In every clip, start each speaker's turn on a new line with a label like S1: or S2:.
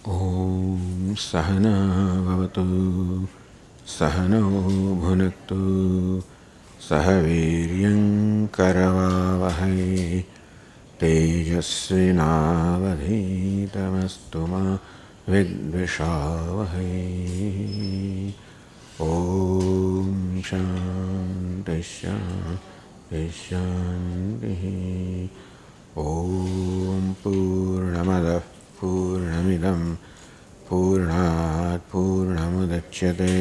S1: ॐ सहना भवतु सहनौ भुनक्तु सह वीर्यं करवावहै तेजस्विनावधीतमस्तु मा विद्विषावहै। ॐ शान्ति शान्ति शान्तिः। ॐ पूर्णमदः पूर्णमिदं पूर्णात् पूर्णमुदच्यते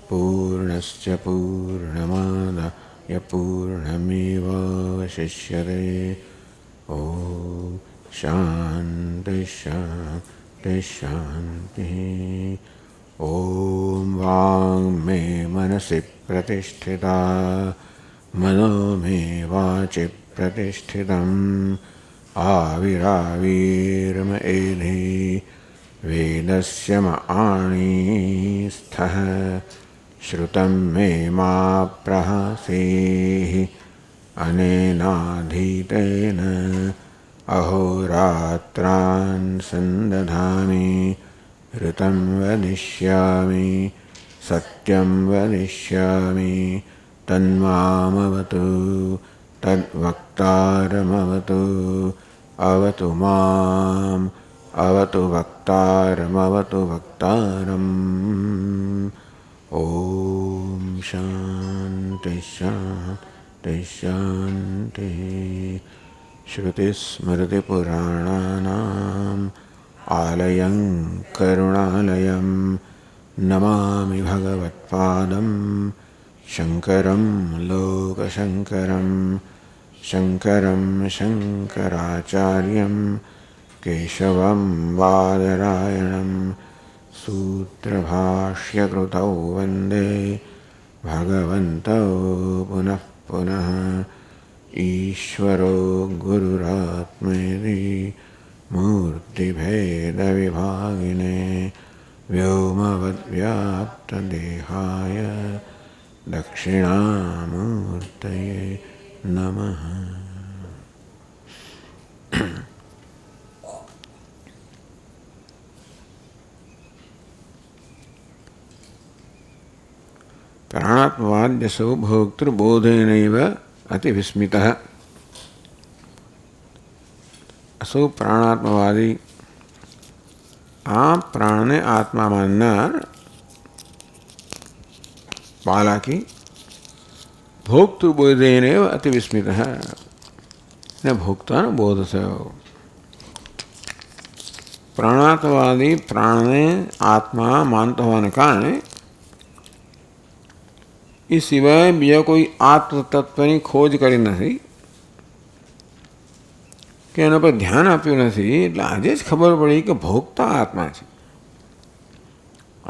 S1: पूर्णस्य पूर्णमादाय पूर्णमेवावशिष्यते। ॐ शान्ति शान्ति शान्तिः। ॐ वाङ्मे मनसि प्रतिष्ठिता मनो मे वाचि प्रतिष्ठितम् आविराविर्म एधि वेदस्य माणिस्थः श्रुतं मे मा प्रहसेहि अनेनाधीतेन अहोरात्रान् सन्दधामि ऋतं वदिष्यामि सत्यं वदिष्यामि तन्मामवतु तद्वक्तारमवतु अवतु माम् अवतु वक्तारमवतु वक्तारम्। ॐ शान्ति शान्ति शान्तिः। श्रुतिस्मृतिपुराणानाम् आलयं करुणालयं नमामि भगवत्पादं शङ्करं लोकशङ्करं शङ्करं शङ्कराचार्यं केशवं बादरायणं सूत्रभाष्यकृतौ वन्दे भगवन्तौ पुनः पुनः। ईश्वरो गुरुरात्मेति मूर्तिभेदविभागिने व्योमवद्व्याप्तदेहाय दक्षिणामूर्तये नमः। प्राणात्मवाद्यसौ भोक्तृबोधेनैव अतिविस्मितः। असौ प्राणात्मवादी आप प्राण ने आत्मा माननार बालाकी भोक्तृबोधेनैव अतिविस्मितः न भोक्ता न बोध से। प्राणात्मवादी प्राण ने आत्मा मानता होने कारण એ સિવાય બીજા કોઈ આત્મતત્વની ખોજ કરી નથી કે એના પર ધ્યાન આપ્યું નથી, એટલે આજે જ ખબર પડી કે ભોગતા આત્મા છે.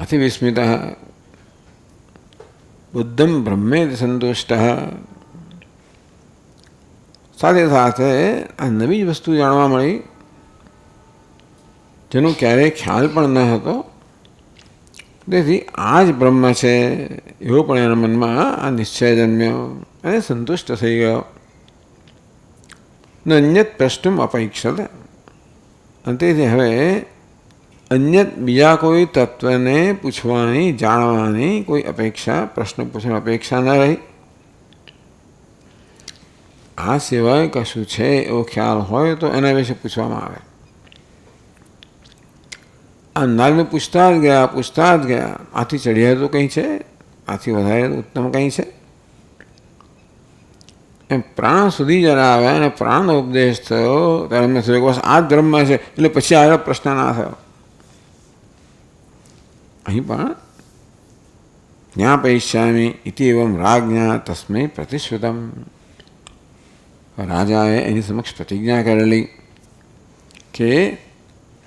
S1: અતિ વિસ્મિત બુદ્ધમ બ્રહ્મેદ સંતુષ્ટ. સાથે સાથે આ નવી જ વસ્તુ જાણવા મળી જેનો ક્યારેય ખ્યાલ પણ ન હતો. તેથી આ જ બ્રહ્મ છે એવો પણ એના મનમાં આ નિશ્ચય જન્મ્યો અને સંતુષ્ટ થઈ ગયો. ન અન્યત પ્રશ્નમ અપેક્ષત. અને તેથી હવે અન્યત બીજા કોઈ તત્વને પૂછવાની જાણવાની કોઈ અપેક્ષા, પ્રશ્ન પૂછવાની અપેક્ષા ન રહી. આ સિવાય કશું છે એવો ખ્યાલ હોય તો એના વિશે પૂછવામાં આવે. આ નાગને પૂછતા જ ગયા. આથી ચડિયા તો કંઈ છે, આથી વધારે ઉત્તમ કંઈ છે? એમ પ્રાણ સુધી જ્યારે આવ્યા અને પ્રાણનો ઉપદેશ થયો ત્યારે એમને થયું કે બસ આ જ બ્રહ્મ છે, એટલે પછી આગળ પ્રશ્ન ના થયો. અહીં પણ જ્ઞાપયિષ્યામિ ઇતિ એવમ રાજ્ઞા તસ્મૈ પ્રતિશ્રુતમ. રાજાએ એની સમક્ષ પ્રતિજ્ઞા કરેલી કે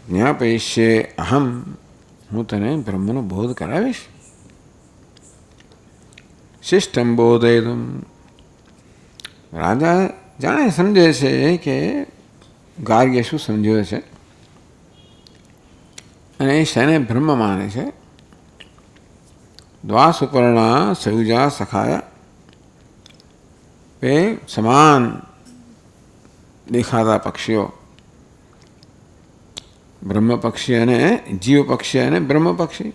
S1: જ્ઞાપયિષ્યે અહમ, હું તને બ્રહ્મનો બોધ કરાવીશ. શિષ્ટમ બોધયતુમ. રાજા જાણે સમજે છે કે ગાર્ગ્ય શું સમજ્યો છે અને એ શેને બ્રહ્મ માને છે. દ્વાસુપર્ણા સયુજા સખાયા, બે સમાન દેખાતા પક્ષીઓ બ્રહ્મ પક્ષી અને જીવ પક્ષી અને બ્રહ્મ પક્ષી.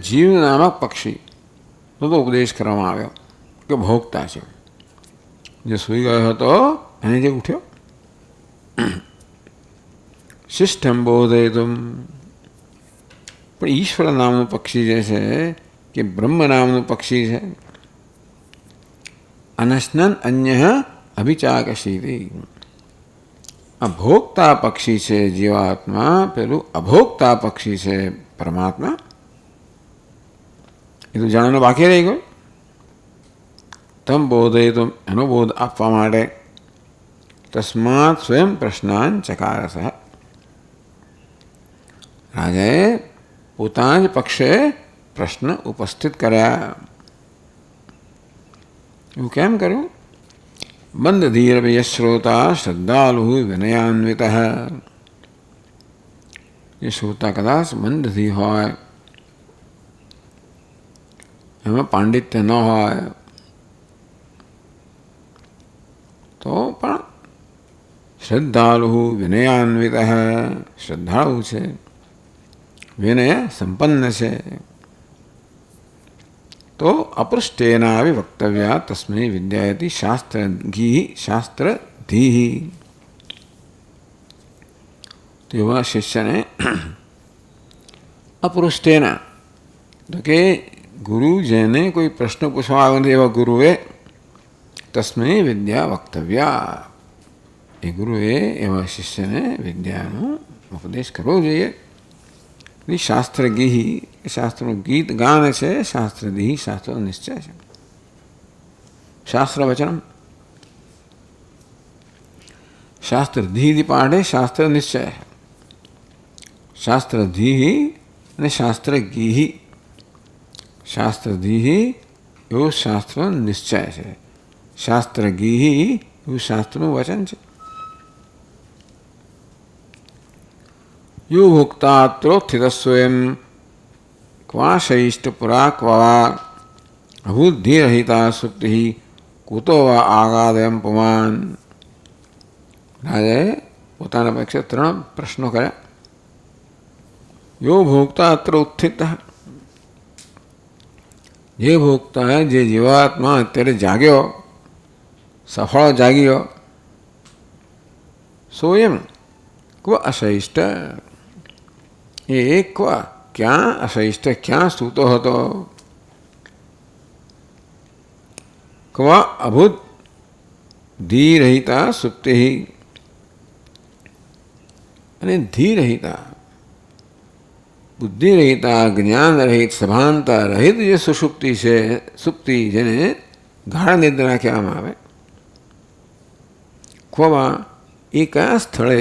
S1: જીવ નામક પક્ષીનો તો ઉપદેશ કરવામાં આવ્યો કે ભોગતા છે. જે સૂઈ ગયો હતો એને જે ઉઠ્યો. શિષ્ટમ બોધયતુમ. પણ ઈશ્વર નામનું પક્ષી જે છે કે બ્રહ્મ નામનું પક્ષી છે, અનશ્નન અન્ય અભિચાકશીતી. આ ભોગતા પક્ષી છે જીવાત્મા, પેલું અભોગતા પક્ષી છે પરમાત્મા. એ તો જાણવાનું બાકી રહી ગયું. તમ બોધયતુમ, એનો બોધ આપવા માટે તસ્માત સ્વયં પ્રશ્નાન ચકારસ. રાજાએ પોતાના જ પક્ષે પ્રશ્ન ઉપસ્થિત કર્યા. એવું કેમ કર્યું? બંધ ધીર શ્રોતા શ્રદ્ધાલુ વિનયાન્વિત. એ શ્રોતા કદાચ બંધથી હોય, એમાં પાંડિત્ય ન હોય, તો પણ શ્રદ્ધાલુ વિનયાન્વિત, શ્રદ્ધાળુ છે, વિનય સંપન્ન છે, તો અપૃષ્ટેના આવી વક્તવ્યા તસ્મૈ વિદ્યાયતિ શાસ્ત્રઘી શાસ્ત્રધીઃ. તેવા શિષ્યને અપૃષ્ટેના, તો કે ગુરુ જેને કોઈ પ્રશ્ન પૂછવા આવે એવા ગુરુએ તસ્મૈ વિદ્યા વક્તવ્યા, એ ગુરુએ એવા શિષ્યને વિદ્યાનો ઉપદેશ કરવો જોઈએ. શાસ્ત્ર ગીહી, શાસ્ત્રનું ગીત ગાન છે. શાસ્ત્રદીહી, શાસ્ત્રનો નિશ્ચય છે. શાસ્ત્ર વચનમ, શાસ્ત્રધીહી પાઠે શાસ્ત્ર નિશ્ચય. શાસ્ત્રધીહી અને શાસ્ત્ર ગીહી. શાસ્ત્રધીહી એવો શાસ્ત્રનો નિશ્ચય છે. શાસ્ત્ર ગીહી એવું શાસ્ત્રનું વચન છે. યો ભોક્તાત્રોત્થિત સ્વયં ક્વાશૈષ્ટ પુરા ક્વા અભુદ્ધિરહિતા સુપ્તિ કુતો વા આગાદયમ પુમાન. રાજાએ પોતાના પક્ષે 3 પ્રશ્નો કર્યા. યો ભોક્તા અત્ર ઉત્થિત, જે ભોક્તા, જે જીવાત્મા અત્યારે જાગ્યો, સફળ જાગ્યો, સોયમ ક્વ અશૈષ્ટ, એ ક્યાં અશૈષ્ટ, ક્યાં સૂતો હતો? ક્વ અભૂત ધીરહિતા સુપ્તિ, અને ધીરહિતા બુદ્ધિ રહિતા, જ્ઞાન રહિત, સભાનતા રહિત જે સુષુપ્તિ છે, સુપ્તિ જેને ગાઢ નિદ્રા કહેવામાં આવે, ક્વમાં એ કયા સ્થળે,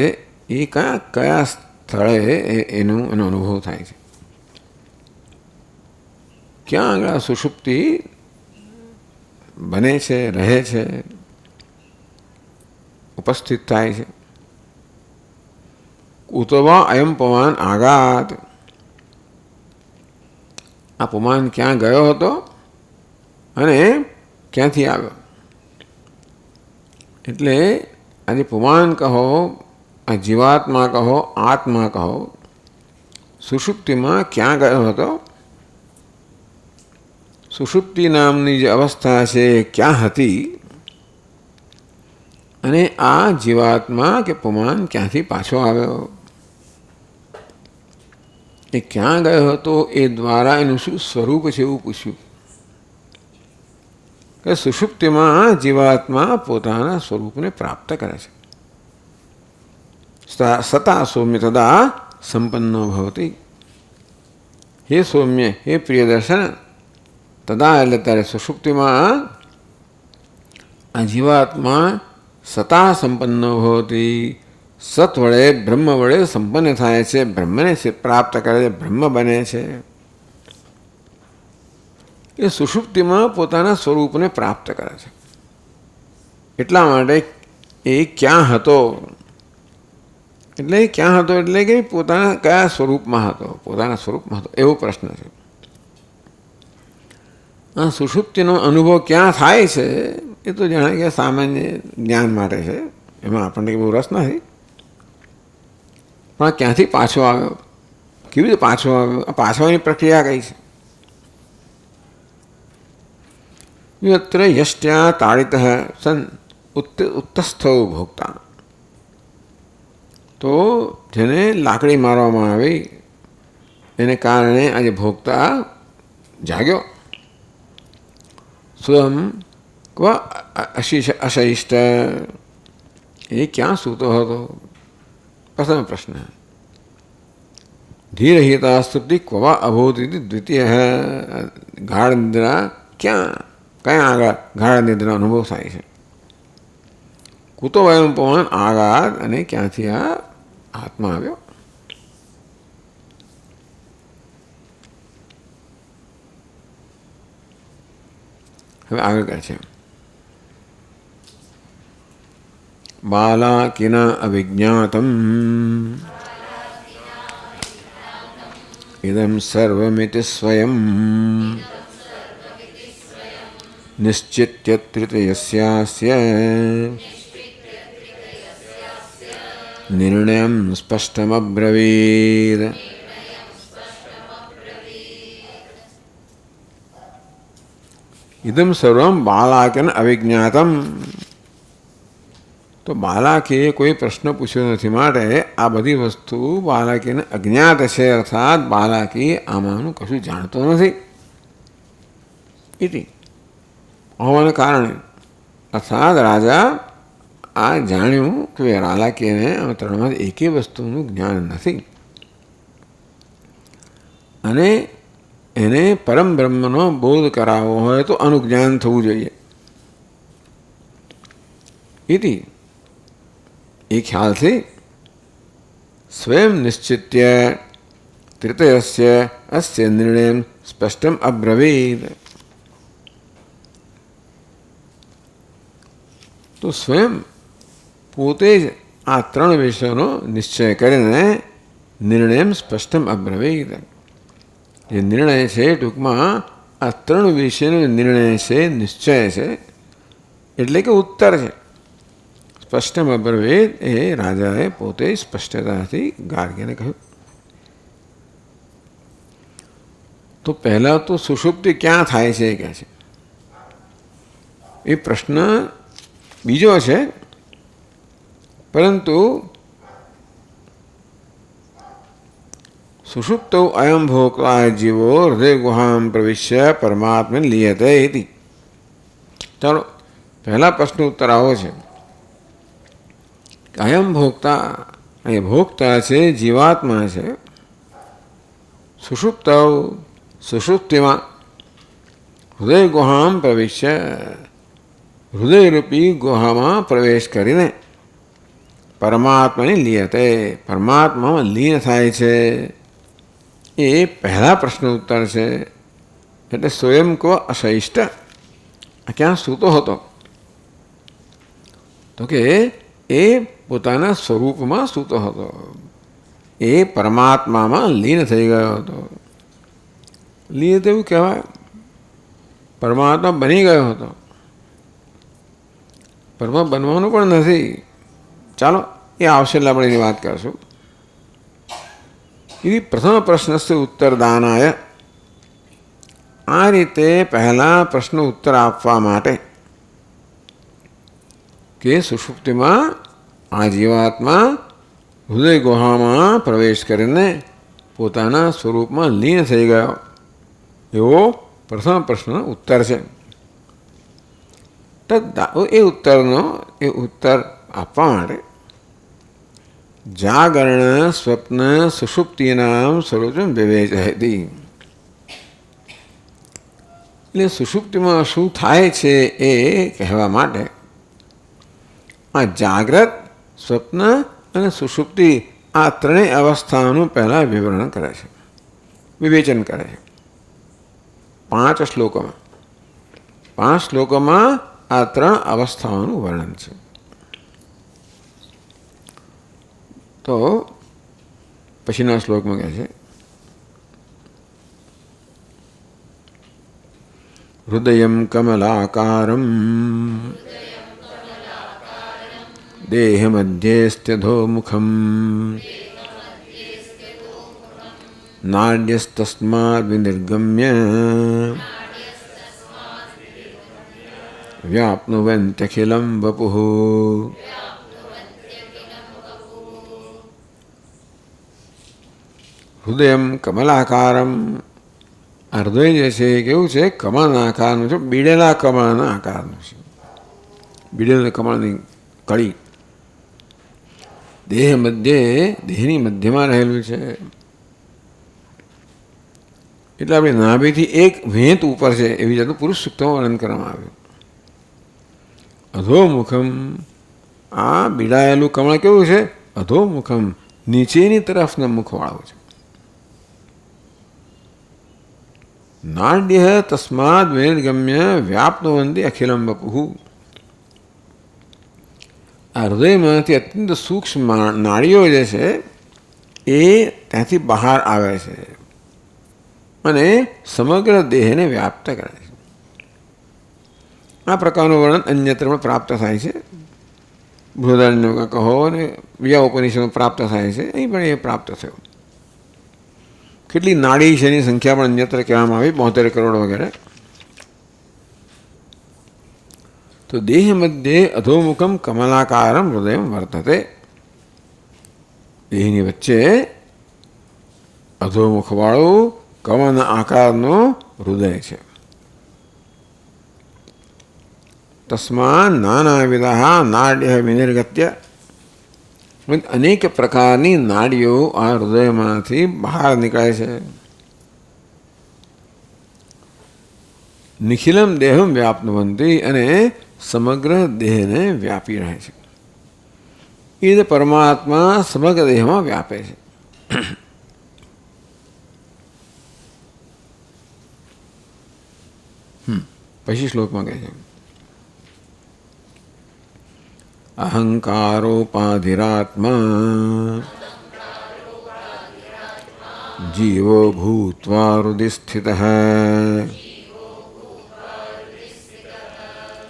S1: એ કયા સ્થળે એનો અનુભવ થાય છે? ક્યાં આગળ સુષુપ્તિ બને છે, રહે છે, ઉપસ્થિત થાય છે? ઉતવા અયમ પમાન આગાત, આ પુમાન ક્યાં ગયો હતો અને ક્યાંથી આવ્યો? એટલે આજે પુમાન કહો, આ જીવાત્મા કહો, આત્મા કહો, સુષુપ્તિમાં ક્યાં ગયો હતો? સુષુપ્તિ નામની જે અવસ્થા છે એ ક્યાં હતી? અને આ જીવાત્મા કે પુમાન ક્યાંથી પાછો આવ્યો? એ ક્યાં ગયો હતો એ દ્વારા એનું શું સ્વરૂપ છે એવું પૂછ્યું. કે સુષુપ્તિમાં જીવાત્મા પોતાના સ્વરૂપને પ્રાપ્ત કરે છે. સતા સૌમ્ય તદા સંપન્નો ભવતી. હે સૌમ્ય, હે પ્રિયદર્શન, તદા એટલે ત્યારે સુષુપ્તિમાં આ જીવાત્મા સતા સંપન્નો ભવતી, સત વડે, બ્રહ્મ વડે સંપન્ન થાય છે, બ્રહ્મને પ્રાપ્ત કરે છે, બ્રહ્મ બને છે. એ સુષુપ્તિમાં પોતાના સ્વરૂપને પ્રાપ્ત કરે છે. એટલા માટે એ ક્યાં હતો, એટલે ક્યાં હતો એટલે કે પોતાના કયા સ્વરૂપમાં હતો, પોતાના સ્વરૂપમાં હતો, એવો પ્રશ્ન છે. આ સુષુપ્તિનો અનુભવ ક્યાં થાય છે એ તો જાણે કે સામાન્ય જ્ઞાન માટે છે, એમાં આપણને બહુ રસ નથી. પણ આ ક્યાંથી પાછો આવ્યો, કેવી રીતે પાછો આવ્યો, આ પાછળની પ્રક્રિયા કઈ છે? યત્ર યષ્ટ્યા તાડિત સન ઉત્તસ્થો ભોગતા, તો જેને લાકડી મારવામાં આવી એને કારણે આજે ભોગતા જાગ્યો. સ્વયં ક્વ અશિષ્ટ, એ ક્યાં સૂતો હતો? પ્રથમ પ્રશ્ન. ધીરહિતા સ્તુતિ ક્વવા અભૂત દ્વિતીય. ગાઢ નિદ્રા કયા આગળ ગાઢ નિદ્રા અનુભવ થાય છે? કુતો વયમ પવન આઘાત, અને ક્યાંથી આ આત્મા આવ્યો? હવે આગળ કહે છે બાલાકિના અવિજ્ઞાતમ ઇદમ સર્વમિતિ સ્વયં નિશ્ચિત્ય તૃતીયસ્યાસ્ય નિર્ણયં સ્પષ્ટમબ્રવીદ. ઇદમ સર્વમ બાલાકેન અવિજ્ઞાતમ. તો બાલાકીએ કોઈ પ્રશ્ન પૂછ્યો નથી, માટે આ બધી વસ્તુ બાલાકીને અજ્ઞાત છે, અર્થાત બાલાકી આમાંનું કશું જાણતો નથી. ઇતિ હોવાને કારણે અર્થાત રાજા આ જાણ્યું કે બાલાકીને આ ત્રણમાંથી એકેય વસ્તુનું જ્ઞાન નથી, અને એને પરમ બ્રહ્મનો બોધ કરાવવો હોય તો અનુજ્ઞાન થવું જોઈએ. ઇતિ એ ખ્યાલથી સ્વયં નિશ્ચિત્ય તૃતીયસ્ય અસ્ય નિર્ણય સ્પષ્ટમ અબ્રવીદ. તો સ્વયં પોતે જ આ ત્રણ વિષયોનો નિશ્ચય કરીને નિર્ણય સ્પષ્ટમ અબ્રવીદ. જે નિર્ણય છે ટૂંકમાં આ ત્રણ વિષયનો નિર્ણય છે, નિશ્ચય છે, એટલે કે ઉત્તર છે. સ્પષ્ટમ અબ્રવીદ એ રાજાએ પોતે સ્પષ્ટતાથી ગાર્ગ્યને કહ્યું. તો પહેલાં તો સુષુપ્તિ ક્યાં થાય છે એ કહે છે. એ પ્રશ્ન બીજો છે, પરંતુ સુષુપ્તૌ અયમ ભોક્તા જીવો હૃદય ગુહામ પ્રવિશ્ય પરમાત્મા લીયતે ઇતિ. ચાલો પહેલા પ્રશ્ન ઉત્તર આવો છે. અયમ ભોક્તા, એ ભોક્તા છે, જીવાત્મા છે. સુષુપ્તૌ, સુષુપ્તિમાં હૃદય ગુહામ પ્રવિશ્ય, હૃદયરૂપી ગુહામાં પ્રવેશ કરીને પરમાત્માને લીયતે, પરમાત્મામાં લીન થાય છે. એ પહેલા પ્રશ્ન ઉત્તર છે. એટલે સ્વયં કો અશિષ્ટ, ક્યાં સૂતો હતો? તો કે એ પોતાના સ્વરૂપમાં સૂતો હતો, એ પરમાત્મામાં લીન થઈ ગયો હતો. લીન એવું કહેવાય, પરમાત્મા બની ગયો હતો. પરમાત્મા બનવાનું પણ નથી. ચાલો એ આવશે એટલે આપણે એની વાત કરશું. એ પ્રથમ પ્રશ્નસ્ય ઉત્તરદાનાય, આ રીતે પહેલા પ્રશ્ન ઉત્તર આપવા માટે કે સુષુપ્તિમાં આ જીવાત્મા હૃદય ગુહામાં પ્રવેશ કરીને પોતાના સ્વરૂપમાં લીન થઈ ગયો, એવો પ્રથમ પ્રશ્નનો ઉત્તર છે. એ ઉત્તર આપવા માટે જાગરણ સ્વપ્ન સુષુપ્તિનામ સ્વરૂપમ વિવેચયતિ. એટલે સુષુપ્તિમાં શું થાય છે એ કહેવા માટે આ જાગ્રત, સ્વપ્ન અને સુષુપ્તિ આ ત્રણેય અવસ્થાઓનું પહેલાં વિવરણ કરે છે, વિવેચન કરે છે. 5 શ્લોકોમાં, 5 શ્લોકોમાં આ ત્રણ અવસ્થાઓનું વર્ણન છે. તો પછીના શ્લોકમાં કહે છે હૃદયં કમલાકારમ દેહ મધ્યે સ્થિતોમુખમ નાડ્યસ્તસ્માદ વિનિર્ગમ્ય વ્યાપ્નુવન્ત્યખિલં વપુઃ. હૃદયમ કમલાકારમ. આ હૃદય જે છે એ કેવું છે? કમળના આકારનું છે, બીડેલા કમળના આકારનું છે. બીડેલા કમળની કળી દેહ મધ્યે, દેહની મધ્યમાં રહેલું છે. એટલે આપણે નાભીથી એક વેંત ઉપર છે એવી જાતનું પુરુષ સૂક્તમાં વર્ણન કરવામાં આવ્યું. અધોમુખમ. આ બીડાયેલું કમળ કેવું છે? અધોમુખમ, નીચેની તરફના મુખવાળું છે. નાડ્ય તસ્માદ વિનિર્ગમ્ય વ્યાપ્નુવન્તિ અખિલમ વપુઃ. આ હૃદયમાંથી અત્યંત સૂક્ષ્મ નાડીઓ જે છે એ ત્યાંથી બહાર આવે છે અને સમગ્ર દેહને વ્યાપ્ત કરે છે. આ પ્રકારનું વર્ણન અન્યત્ર પણ પ્રાપ્ત થાય છે. બૃહદારણ્યક કહો અને બીજા ઉપનિષદમાં પ્રાપ્ત થાય છે. અહીં પણ એ પ્રાપ્ત થયું. કેટલી નાડી છે એની સંખ્યા પણ અન્યત્ર કહેવામાં આવી, 72 કરોડ વગેરે. તો દેહ મધ્યે અધોમુખમ કમલાકારમ હૃદયમ વર્તતે. દેહની વચ્ચે અધોમુખવાળું કમળના આકારનું હૃદય છે. તસ્માન નાનાવિધા નાડ્ય વિનિર્ગત્ય. અનેક પ્રકારની નાડીઓ આ હૃદયમાંથી બહાર નીકળે છે. નિખિલમ દેહમ વ્યાપ્નુવંતિ. અને સમગ્ર દેહને વ્યાપી રહે છે. એ પરમાત્મા સમગ્ર દેહમાં વ્યાપે છે. પછી શ્લોકમાં કહે છે અહંકારોપાધિરાત્મા જીવો ભૂત્વા હૃદિ સ્થિતઃ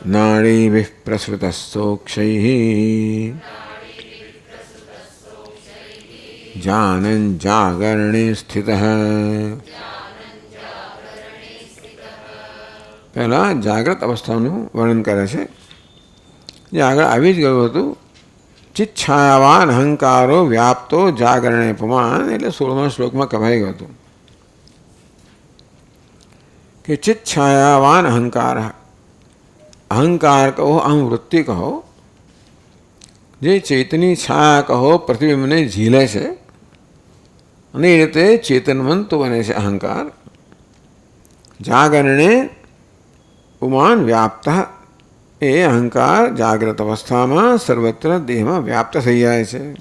S1: નાડીભિઃ પ્રસૃતસ્સોક્ષૈઃ જાનન જાગરણે સ્થિતઃ. પહેલાં જાગ્રત અવસ્થાનું વર્ણન કરે છે, જે આગળ આવી જ ગયું હતું. ચિચ્છાયાવાન અહંકારો વ્યાપ્તો જાગરણે પુમાન. એટલે 16મા શ્લોકમાં કહેવાઈ ગયું હતું કે ચિચ્છાયાવાન અહંકાર. અહંકાર કહો, અહંવૃત્તિ કહો, જે ચેતની છાયા કહો પ્રતિબિંબને ઝીલે છે અને એ રીતે ચેતનવંતો બને છે અહંકાર. જાગરણે પુમાન વ્યાપ્ત. એ અહંકાર જાગ્રત અવસ્થામાં સર્વત્ર દેહમાં વ્યાપ્ત થઈ જાય છે.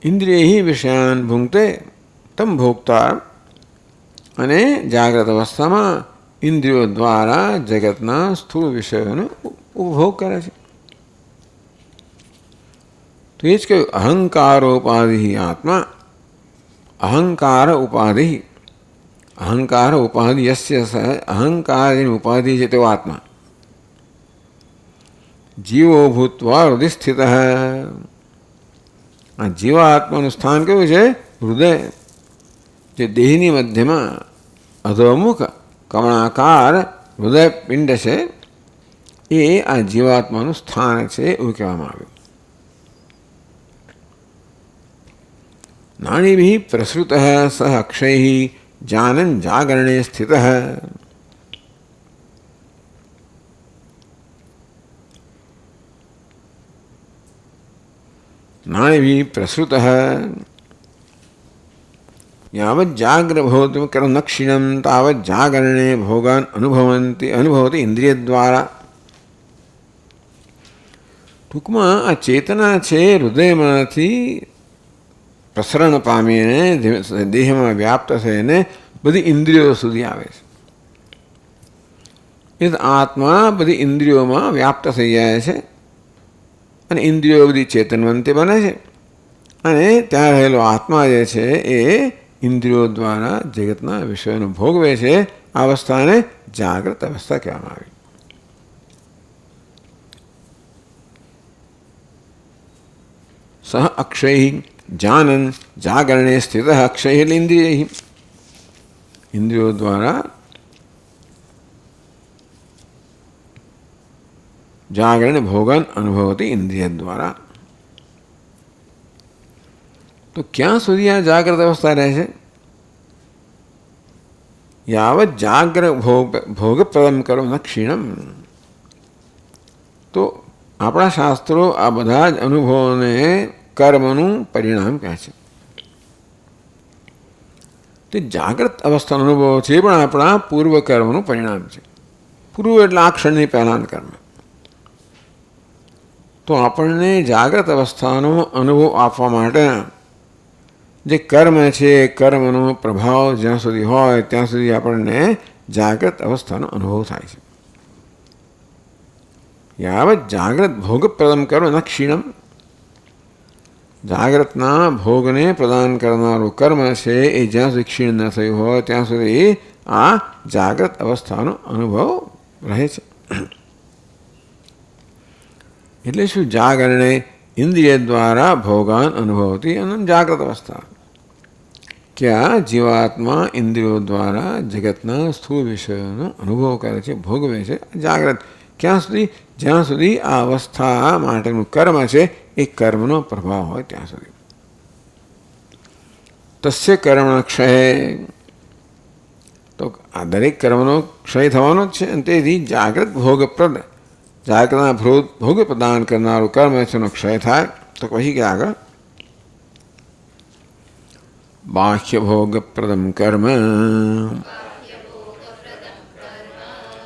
S1: ઇન્દ્રિય વિષયાન ભૂંગતે તમ ભોગતા. અને જાગ્રત અવસ્થામાં ઇન્દ્રિયો દ્વારા જગતના સ્થૂળ વિષયોનો ઉપભોગ કરે છે. તો એ જ કહ્યું અહંકારોપાધિ આત્મા. અહંકાર ઉપાધિ. અહંકાર ઉપાધિ યસ્ય સ. અહંકાર એની ઉપાધિ છે તેવો આત્મા. જીવો ભૂત્વા હૃદય સ્થિત. આ જીવાત્માનું સ્થાન કયું છે? હૃદય. જે દેહની મધ્યમાં અધોમુખ કમળાકાર હૃદય પિંડ છે, એ આ જીવાત્માનું સ્થાન છે એવું કહેવામાં આવ્યું. નાડીભિઃ પ્રસૃતઃ સહ અક્ષૈઃ જાનન જાગરણે સ્થિતઃ. નાડીભિઃ પ્રસૃતઃ. યાવત જાગ્ર ભવતું કર્મ ન ક્ષીણમ તાવત જાગરણે ભોગાન અનુભવતી ઇન્દ્રિય દ્વારા. ટૂંકમાં આ ચેતના છે હૃદયમાંથી પ્રસરણ પામીને દેહમાં વ્યાપ્ત થઈને બધી ઇન્દ્રિયો સુધી આવે છે. એ આત્મા બધી ઇન્દ્રિયોમાં વ્યાપ્ત થઈ જાય છે અને ઇન્દ્રિયો બધી ચેતનવંતી બને છે. અને ત્યાં રહેલો આત્મા જે છે એ ઇન્દ્રિયો દ્વારા જગતના વિષયોનો ભોગવે છે. આ અવસ્થાને જાગ્રત અવસ્થા કહેવામાં આવી. સહ અક્ષય. जानन जागरणे स्थितः क्षयेल इंद्रियैः. इंद्रियों द्वारा जागरण भोगन अनुभवती इंद्रिय द्वारा. तो ક્યાં સુધી આ જાગ્રત અવસ્થા રહે છે? યાવત જાગ્ર ભોગ પ્રદમ કરો ન ક્ષીણમ. તો આપણા શાસ્ત્રો આ બધા જ અનુભવોને કર્મનું પરિણામ કહે છે. તે જાગ્રત અવસ્થાનો અનુભવ છે પણ આપણા પૂર્વ કર્મનું પરિણામ છે. પૂર્વ એટલે આ ક્ષણની પહેલાંનું કર્મ. તો આપણને જાગ્રત અવસ્થાનો અનુભવ આપવા માટે જે કર્મ છે એ કર્મનો પ્રભાવ જ્યાં સુધી હોય ત્યાં સુધી આપણને જાગ્રત અવસ્થાનો અનુભવ થાય છે. યાવત જાગ્રત ભોગ પ્રદમ કરો ન ક્ષીણમ. જાગ્રતના ભોગને પ્રદાન કરનારું કર્મ છે એ જ્યાં સુધી ક્ષીણ ન થયું હોય ત્યાં સુધી આ જાગ્રત અવસ્થાનો અનુભવ રહે છે. એટલે શું? જાગરણે ઇન્દ્રિય દ્વારા ભોગાન અનુભવતી અનંત જાગ્રત અવસ્થા. કે આ જીવાત્મા ઇન્દ્રિયો દ્વારા જગતના સ્થૂળ વિષયોનો અનુભવ કરે છે, ભોગવે છે. જાગ્રત ક્યાં સુધી? જ્યાં સુધી આ અવસ્થા માટેનું કર્મ છે એ કર્મનો પ્રભાવ હોય ત્યાં સુધી. તસ્ય કર્મ ક્ષય. તો આ દરેક કર્મનો ક્ષય થવાનો જ છે. અને તેથી જાગ્રત ભોગપ્રદ, જાગ્રતના ભોગ પ્રદાન કરનારું કર્મ છે એનો ક્ષય થાય. તો પછી કે આગળ બાહ્ય ભોગપ્રદમ કર્મ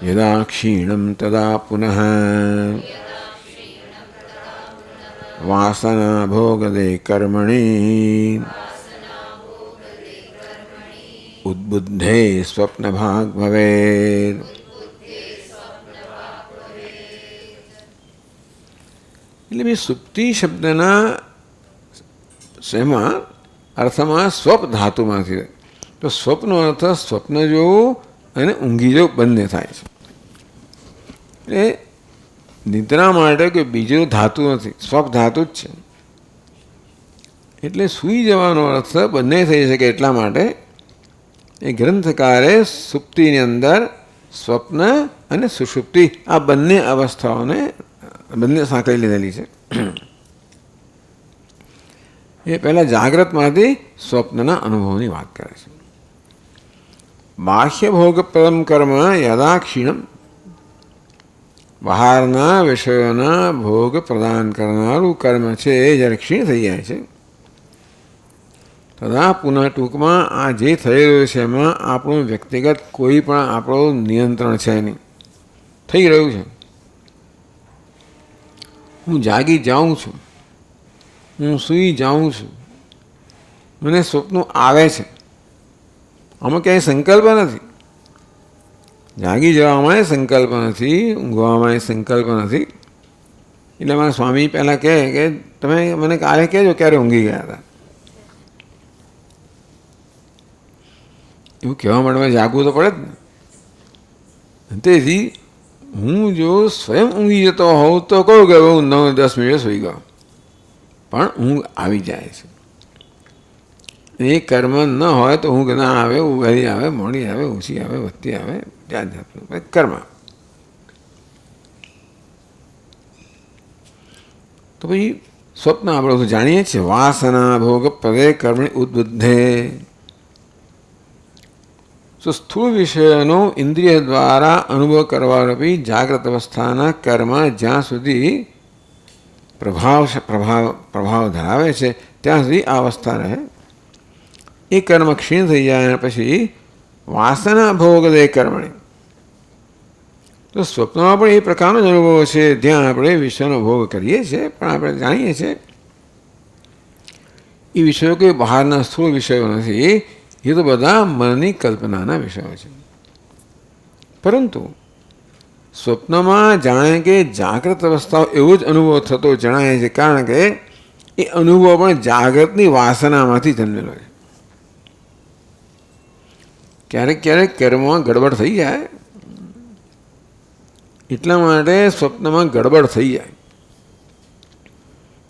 S1: યદા ક્ષીણમ તદા પુનઃ વાસના ભોગદે કર્મણી ઉદ્બુદ્ધે સ્વપ્ન ભાગ ભવેદ. એટલે મેં સુપ્તિ શબ્દના શેમાં અર્થમાં સ્વપ ધાતુમાંથી. તો સ્વપ્નનો અર્થ સ્વપ્ન જોવું અને ઊંઘી જવું બંને થાય છે. એટલે નિદ્રા માટે કોઈ બીજું ધાતુ નથી, સ્વપ ધાતુ જ છે. એટલે સૂઈ જવાનો અર્થ બંને થઈ શકે એટલા માટે એ ગ્રંથકારે સુપ્તિની અંદર સ્વપ્ન અને સુષુપ્તિ આ બંને અવસ્થાઓને બંને સાંકળી લીધેલી છે. એ પહેલાં જાગ્રતમાંથી સ્વપ્નના અનુભવની વાત કરે છે. બાહ્ય ભોગપ્રદમ કર્મ યદા ક્ષીણમ. બહારના વિષયોના ભોગ પ્રદાન કરનારું કર્મ છે એ જ્યારે ક્ષીણ થઈ જાય છે તથા પુનઃ ટૂંકમાં આ જે થઈ રહ્યું છે એમાં આપણું વ્યક્તિગત કોઈ પણ આપણું નિયંત્રણ છે નહીં. થઈ રહ્યું છે. હું જાગી જાઉં છું, હું સૂઈ જાઉં છું, મને સ્વપ્નો આવે છે. આમાં ક્યાંય સંકલ્પ નથી. જાગી જવામાં સંકલ્પ નથી, ઊંઘવામાં સંકલ્પ નથી. એટલે મારા સ્વામી પહેલાં કહે કે તમે મને કાલે કહેજો ક્યારે ઊંઘી ગયા હતા. એવું કહેવા માટે મારે જાગવું તો પડે જ ને. તેથી હું જો સ્વયં ઊંઘી જતો હોઉં તો કહું કે હું 9-10 મિનિટ સૂઈ ગયો, પણ ઊંઘ આવી જાય છે. એ કર્મ ન હોય તો ઊંઘ ના આવે, વહેલી આવે, મોડી આવે, ઓછી આવે, વધતી આવે, જાત જાતનું કર્મ. તો પછી સ્વપ્ન આપણે જાણીએ છીએ. વાસના ભોગ પદે કર્મણી ઉદ્બુદ્ધે. તો સ્થૂળ વિષયનો ઇન્દ્રિય દ્વારા અનુભવ કરવારૂપી જાગ્રત અવસ્થાના કર્મ જ્યાં સુધી પ્રભાવ ધરાવે છે ત્યાં સુધી આ અવસ્થા રહે. એ કર્મ ક્ષીણ થઈ જાય પછી વાસના ભોગ દે કર્મણી. તો સ્વપ્નમાં પણ એ પ્રકારનો જ અનુભવ છે. ત્યાં આપણે વિષયનો ભોગ કરીએ છીએ પણ આપણે જાણીએ છીએ એ વિષયો કોઈ બહારના સ્થૂળ વિષયો નથી. એ તો બધા મનની કલ્પનાના વિષયો છે. પરંતુ સ્વપ્નમાં જાણે કે જાગ્રત અવસ્થાઓ એવો જ અનુભવ થતો જણાય છે, કારણ કે એ અનુભવ પણ જાગ્રતની વાસનામાંથી જન્મેલો છે. ક્યારેક ક્યારેક કર્મમાં ગડબડ થઈ જાય, એટલા માટે સ્વપ્નમાં ગડબડ થઈ જાય.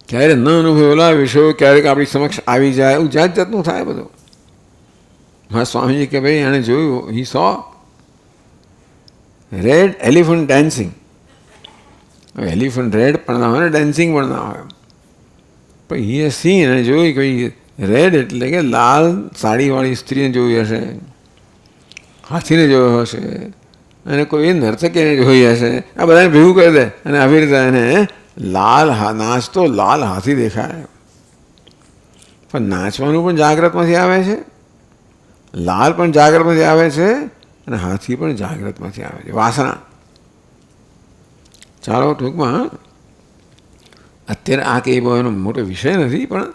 S1: ક્યારે ન અનુભવેલા વિષયો ક્યારેક આપણી સમક્ષ આવી જાય, એવું જાત જાતનું થાય બધું. મારા સ્વામીજી કે ભાઈ એણે જોયું, હી સો રેડ એલિફન્ટ ડાન્સિંગ. હવે એલિફન્ટ રેડ પણ ના હોય ને ડાન્સિંગ પણ ના હોય, પણ હી સીન એને જોયું કે રેડ એટલે કે લાલ સાડીવાળી સ્ત્રીને જોઈ હશે, હાથીને જોયો હશે, અને કોઈ નર્તકીને જોઈ હશે. આ બધાને ભેગું કરી દે અને આવી રીતે એને લાલ નાચતો લાલ હાથી દેખાય. પણ નાચવાનું પણ જાગ્રતમાંથી આવે છે, લાલ પણ જાગ્રતમાંથી આવે છે, અને હાથી પણ જાગ્રતમાંથી આવે છે. વાસના. ચાલો ટૂંકમાં અત્યારે આ કંઈ બહુ એનો મોટો વિષય નથી, પણ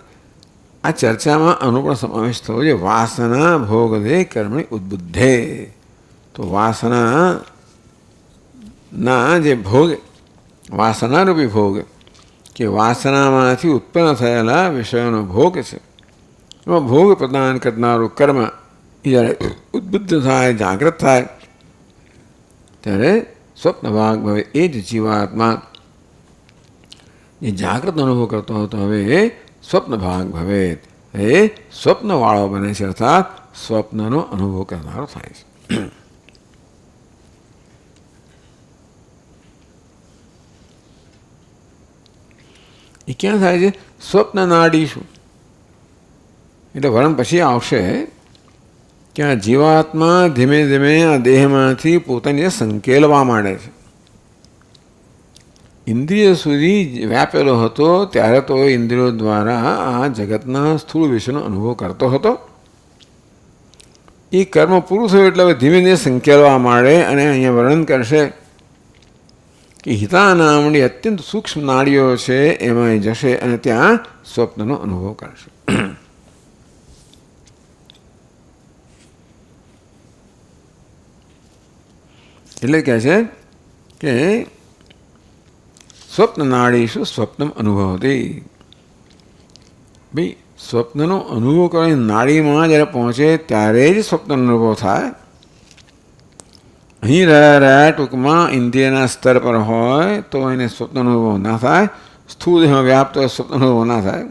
S1: આ ચર્ચામાં આનો પણ સમાવેશ થયો છે. વાસના ભોગ દે કર્મણી ઉદ્બુદ્ધે. તો વાસનાના જે ભોગ, વાસનારૂપી ભોગ કે વાસનામાંથી ઉત્પન્ન થયેલા વિષયોનો ભોગ છે, એમાં ભોગ પ્રદાન કરનારું કર્મ એ જ્યારે ઉદ્બુદ્ધ થાય, જાગૃત થાય, ત્યારે સ્વપ્ન ભાગ ભવે. એ જ જીવાત્મા જે જાગૃત અનુભવ કરતો હતો હવે એ સ્વપ્ન ભાગ ભવે, એ સ્વપ્નવાળો બને છે, અર્થાત સ્વપ્નનો અનુભવ કરનારો થાય છે. એ ક્યાં થાય છે? સ્વપ્ન નાડી શું એટલે વર્ણન પછી આવશે કે આ જીવાત્મા ધીમે ધીમે આ દેહમાંથી પોતાને સંકેલવા માંડે છે. ઇન્દ્રિય સુધી વ્યાપેલો હતો ત્યારે તો ઇન્દ્રિયો દ્વારા આ જગતના સ્થૂળ વિષયનો અનુભવ કરતો હતો. એ કર્મ પૂરું થયું એટલે હવે ધીમે ધીમે સંકેલવા માંડે, અને અહીંયા વર્ણન કરશે કે હિતા નામની અત્યંત સૂક્ષ્મ નાડીઓ છે એમાં એ જશે અને ત્યાં સ્વપ્નનો અનુભવ કરશે. એટલે કહે છે કે સ્વપ્ન નાડીશું સ્વપ્નમ અનુભવતી. ભાઈ સ્વપ્નનો અનુભવ કરવાની નાડીમાં જ્યારે પહોંચે ત્યારે જ સ્વપ્નનો અનુભવ થાય. અહીં રહ્યા ટૂંકમાં ઇન્દ્રિયના સ્તર પર હોય તો એને સ્વપ્ન અનુભવ ના થાય, સ્થૂળ દેહમાં વ્યાપ્ત હોય સ્વપ્ન અનુભવ ના થાય,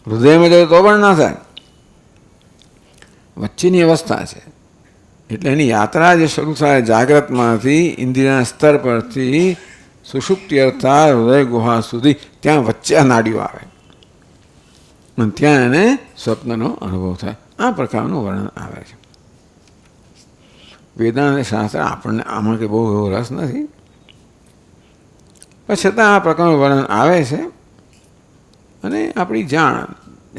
S1: હૃદયમાં જાય તો પણ ના થાય, વચ્ચેની અવસ્થા છે. એટલે એની યાત્રા જે શરૂ થાય જાગ્રતમાંથી ઇન્દ્રિયના સ્તર પરથી સુષુપ્તિ અર્થાત હૃદય ગુહા સુધી, ત્યાં વચ્ચે આ નાડીઓ આવે અને ત્યાં એને સ્વપ્નનો અનુભવ થાય. આ પ્રકારનું વર્ણન આવે છે. વેદાંત શાસ્ત્ર આપણને આમાં કે બહુ એવો રસ નથી, પણ છતાં આ પ્રકારનું વર્ણન આવે છે, અને આપણી જાણ,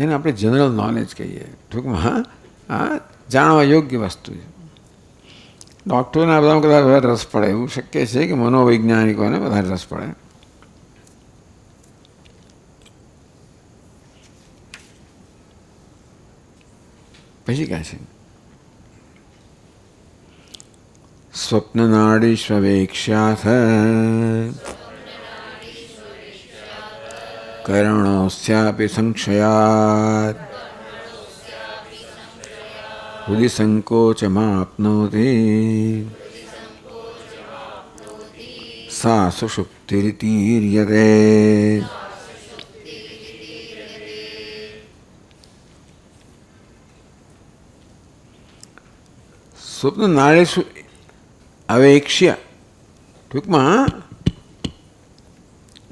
S1: એને આપણે જનરલ નોલેજ કહીએ. ટૂંકમાં આ જાણવા યોગ્ય વસ્તુ છે. ડૉક્ટરોને આ બધામાં કદાચ વધારે રસ પડે એવું શક્ય છે કે મનોવૈજ્ઞાનિકોને વધારે રસ પડે. પછી કહે છે સ્વપ્ન નાડીષ્વેક્ષ્યાથ કર્ણોસ્યાપી સંક્ષયાત હૃદિ સંકોચમાપ્નોતિ સા સુષુપ્તિરિતીર્યતે. સ્વપ્ન નાડીશુ અવેક્ષ્ય, ટૂંકમાં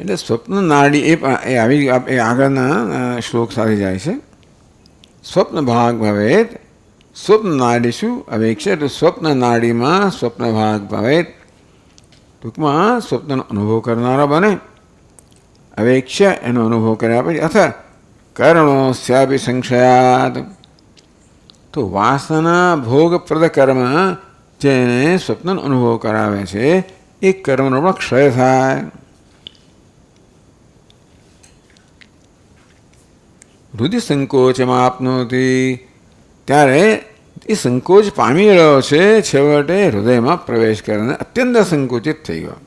S1: એટલે સ્વપ્ન નાડી એ આવી આગળના શ્લોક સાથે જાય છે. સ્વપ્ન ભાગ ભવેત, સ્વપ્ન નાડીશું અવેક્ષ્ય એટલે સ્વપ્ન નાડીમાં સ્વપ્ન ભાગ ભવેત, ટૂંકમાં સ્વપ્નનો અનુભવ કરનારા બને. અવેક્ષ્ય એનો અનુભવ કર્યા પછી અથવા કર્ણોસ્યાપી સંક્ષયાત, તો વાસના ભોગપ્રદ કર્મ જેને સ્વપ્નનો અનુભવ કરાવે છે એ કર્મનો પણ ક્ષય થાય. હૃદય સંકોચમાં આપનોતી, ત્યારે એ સંકોચ પામી રહ્યો છે, છેવટે હૃદયમાં પ્રવેશ કરીને અત્યંત સંકુચિત થઈ ગયો.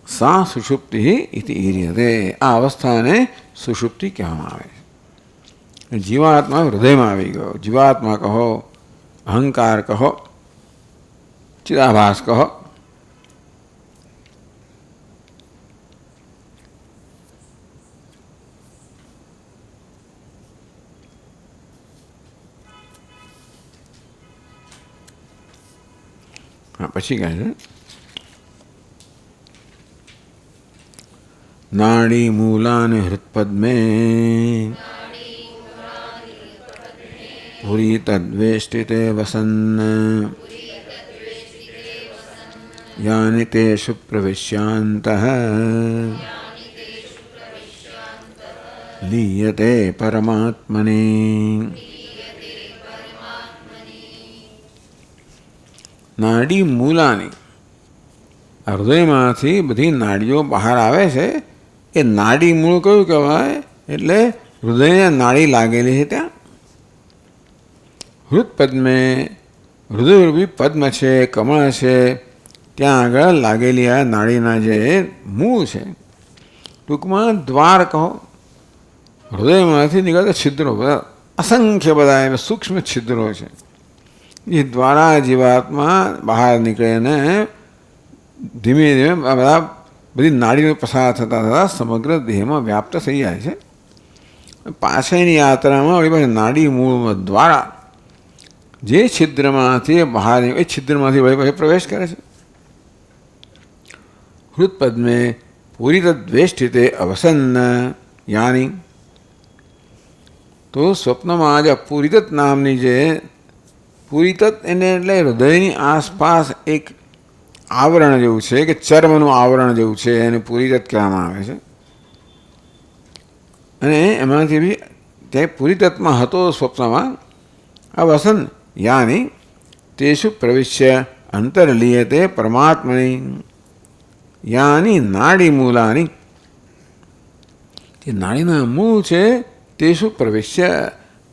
S1: સા સુષુપ્તિ ઇતિ ઈર્યતે, આ અવસ્થાને સુષુપ્તિ કહેવામાં આવે છે. જીવાત્મા હૃદયમાં આવી ગયો. જીવાત્મા કહો, અહંકાર કહો, ચિદાભાસ કહો, હા, પછી કહે છે નાડી મૂલાને હૃત્પદ્મે પુરી તદ્વેષ્ટિતે વસન્ન યાનિ તેષુ પ્રવિશ્યાन्तઃ લીયતે પરમાત્મને. નાડી મૂલાની, હૃદયમાંથી બધી નાડીઓ બહાર આવે છે. એ નાડી મૂળ કયું કહેવાય? એટલે હૃદયને નાડી લાગેલી છે ત્યાં. હૃદપદ્મે, હૃદયરૂપી પદ્મ છે, કમળ છે, ત્યાં આગળ લાગેલી આ નાડીના જે મૂળ છે, ટૂંકમાં દ્વાર કહો. હૃદયમાંથી નીકળતા છિદ્રો બધા, અસંખ્ય બધા એવા સૂક્ષ્મ છિદ્રો છે. એ દ્વારા જીવાત્મા બહાર નીકળીને ધીમે ધીમે આ બધા બધી નાડીનો પસાર થતાં થતાં સમગ્ર દેહમાં વ્યાપ્ત થઈ જાય છે. પાછળની યાત્રામાં વળી પાછી નાડી મૂળ દ્વારા જે છિદ્રમાંથી બહાર એ છિદ્રમાંથી વળી પાછી પ્રવેશ કરે છે. હૃદપદ્મે પૂરિતદ્વેષ્ટિતે અવસન્ન યાની, તો સ્વપ્નમાં જે પૂરિતત નામની જે પૂરિતત એને એટલે હૃદયની આસપાસ એક આવરણ જેવું છે કે ચર્મનું આવરણ જેવું છે, એને પૂરિતત કહેવામાં આવે છે. અને એમાંથી બી તે પૂરિતતમાં હતો સ્વપ્નમાં અવસન યાની તેષુ પ્રવિશ્ય અંતર્લીયતે પરમાત્મની યાની નાડી મૂલાની, તે નાડીના મૂળ છે તેષુ પ્રવિશ્ય,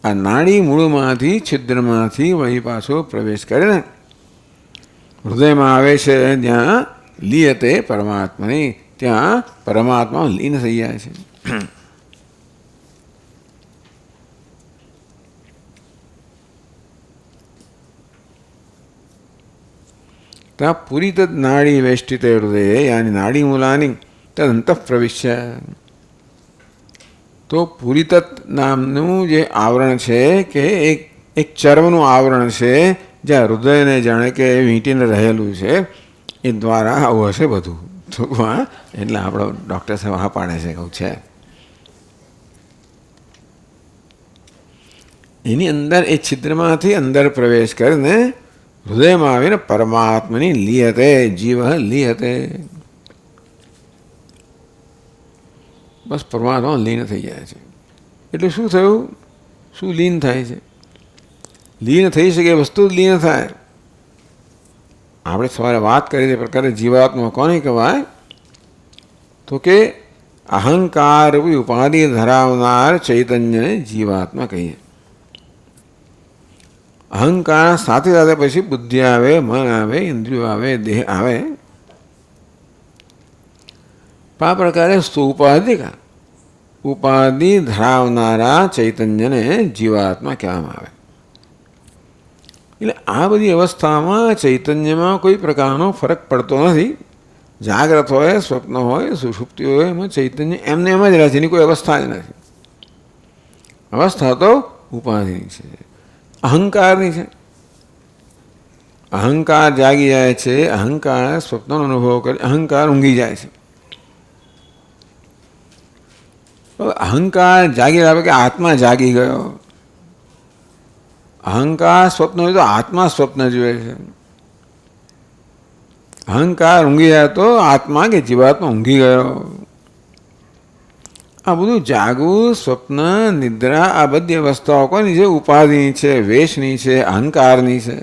S1: આ નાડી મૂળમાંથી છિદ્રમાંથી વળી પાછો પ્રવેશ કરે ને હૃદયમાં આવે છે, ત્યાં લીયતે પરમાત્માની, ત્યાં પરમાત્મા લીન થઈ જાય છે. ત્યાં પૂરિત નાડી વેષ્ટિતે હૃદયે યાની નાડી મૂલાની તદંત પ્રવિશ્ય, તો પૂરિતત નામનું જે આવરણ છે કે એક ચર્મનું આવરણ છે, જ્યાં હૃદયને જાણે કે વીંટીને રહેલું છે, એ દ્વારા આવું હશે બધું. ટૂંકમાં એટલે આપણો ડૉક્ટર સાહેબ હા પાડે છે કહું છે. એની અંદર એ છિદ્રમાંથી અંદર પ્રવેશ કરીને હૃદયમાં આવીને પરમાત્માની લીયતે, જીવ લીયતે, બસ પરમાત્મા લીન થઈ જાય છે. એટલે શું થયું? શું લીન થાય છે? લીન થઈ શકે એ વસ્તુ જ લીન થાય. આપણે સવારે વાત કરી તે પ્રકારે જીવાત્મા કોને કહેવાય? તો કે અહંકાર ઉપાધિ ધરાવનાર ચૈતન્યને જીવાત્મા કહીએ. અહંકાર સાથે સાથે પછી બુદ્ધિ આવે, મન આવે, ઇન્દ્રિયો આવે, દેહ આવે. આ પ્રકારે સુઉપાધિકા, ઉપાધિ ધરાવનારા ચૈતન્યને જીવાત્મા કહેવામાં આવે. એટલે આ બધી અવસ્થામાં ચૈતન્યમાં કોઈ પ્રકારનો ફરક પડતો નથી. જાગ્રત હોય, સ્વપ્ન હોય, સુષુપ્તિ હોય, એમાં ચૈતન્ય એમને એમ જ રહે છે, એની કોઈ અવસ્થા જ નથી. અવસ્થા તો ઉપાધિની છે, અહંકારની છે. અહંકાર જાગી જાય છે, અહંકાર સ્વપ્નનો અનુભવ કરે, અહંકાર ઊંઘી જાય છે. અહંકાર જાગી આવે કે આત્મા જાગી ગયો. અહંકાર સ્વપ્ન હોય તો આત્મા સ્વપ્ન જુએ છે. અહંકાર ઊંઘી જાય તો આત્મા કે જીવાત્મા ઊંઘી ગયો. આ બધું જાગવું, સ્વપ્ન, નિદ્રા, આ બધી અવસ્થાઓ કોની છે? ઉપાધિની છે, વેશની છે, અહંકારની છે,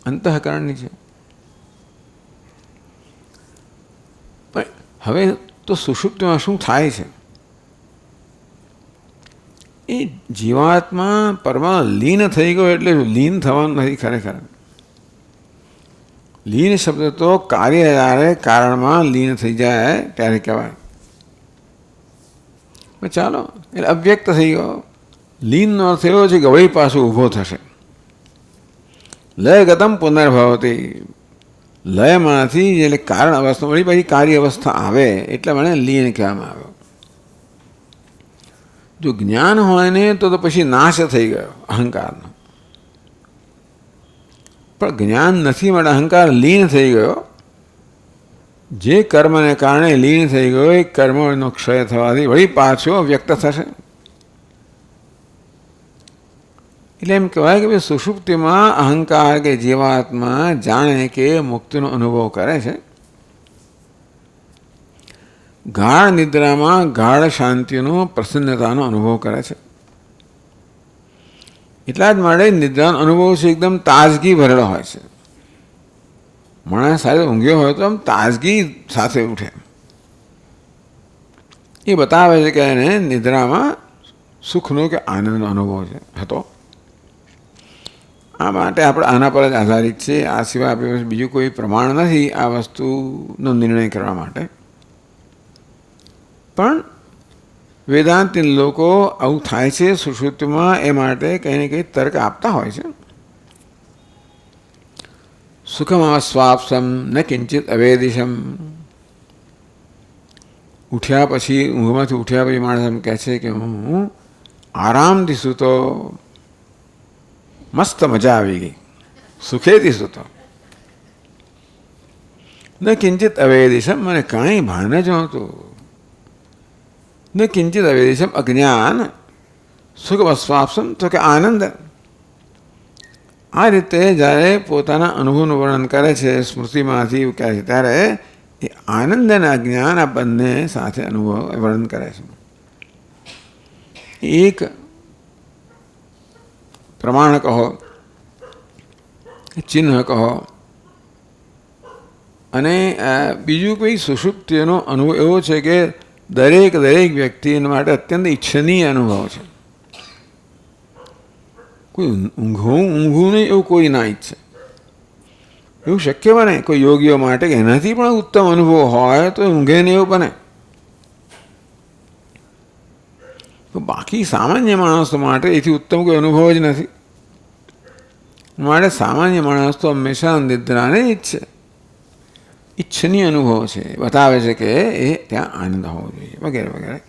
S1: અંતઃકરણની છે. પણ હવે તો સુષુપ્તિમાં શું થાય છે? એ જીવાત્મા પરમા લીન થઈ ગયો. એટલે લીન થવાનું નથી ખરેખર. લીન શબ્દ તો કાર્ય જ્યારે કારણમાં લીન થઈ જાય ત્યારે કહેવાય. ચાલો, એટલે અવ્યક્ત થઈ ગયો. લીનનો અર્થ એવો છે કે વળી પાછું ઊભો થશે. લયગતમ પુનર્ભવતી, લયમાંથી એટલે કારણ અવસ્થા વળી પછી કાર્ય અવસ્થા આવે એટલે મને લીન કહેવામાં આવ્યો. જો જ્ઞાન હોય ને તો પછી નાશ થઈ ગયો અહંકારનો. પણ જ્ઞાન નથી માટે અહંકાર લીન થઈ ગયો. જે કર્મને કારણે લીન થઈ ગયો એ કર્મનો ક્ષય થવાથી વળી પાછો વ્યક્ત થશે. એટલે એમ કહેવાય કે ભાઈ સુષુપ્તિમાં અહંકાર કે જીવાત્મા જાણે કે મુક્તિનો અનુભવ કરે છે. ગાઢ નિદ્રામાં ગાઢ શાંતિનો પ્રસન્નતાનો અનુભવ કરે છે. એટલા જ માટે નિદ્રાનો અનુભવ છે એકદમ તાજગી ભરેલો હોય છે. માણસ સાથે ઊંઘ્યો હોય તો આમ તાજગી સાથે ઉઠે. એ બતાવે છે કે એને નિદ્રામાં સુખનો કે આનંદનો અનુભવ હતો. આ માટે આપણે આના પર જ આધારિત છે. આ સિવાય આપણી પાસે બીજું કોઈ પ્રમાણ નથી આ વસ્તુનો નિર્ણય કરવા માટે. પણ વેદાંતી લોકો આવું થાય છે સુષુપ્તિમાં એ માટે કંઈ ને કંઈ તર્ક આપતા હોય છે. સુખમાં સ્વાપસમ ન કિંચિત અવેદિશમ. ઉઠ્યા પછી ઊંઘમાંથી ઉઠ્યા પછી માણસ એમ કહે છે કે હું આરામથી સૂતો, મસ્ત મજા આવી ગઈ, સુખેથી સૂતો. ન કિંચિત અવેદિશમ, મને કાંઈ ભાન જ નહોતું. ન કિંચિત અવેદિશમ અજ્ઞાન, સુખ સ્વાપસમ તો કે આનંદ. આ રીતે જ્યારે પોતાના અનુભવનું વર્ણન કરે છે સ્મૃતિમાંથી એવું કહે છે ત્યારે એ આનંદ અને અજ્ઞાન આ બંને સાથે અનુભવ વર્ણન કરે છે. એક પ્રમાણ કહો, ચિહ્ન કહો, અને બીજું કોઈ સુષુપ્તિનો અનુભવ એવો છે કે દરેક વ્યક્તિ માટે અત્યંત ઈચ્છનીય અનુભવ છે. કોઈ ઊંઘવું નહીં એવું કોઈ ના ઈચ્છે. એવું શક્ય બને કોઈ યોગીઓ માટે કે એનાથી પણ ઉત્તમ અનુભવ હોય તો ઊંઘે ને એવું બને. તો બાકી સામાન્ય માણસો માટે એથી ઉત્તમ કોઈ અનુભવ જ નથી. માટે સામાન્ય માણસ તો હંમેશા નિદ્રાને ઈચ્છે. ઈચ્છનીય અનુભવ છે, બતાવે છે કે એ ત્યાં આનંદ હોવો જોઈએ વગેરે વગેરે.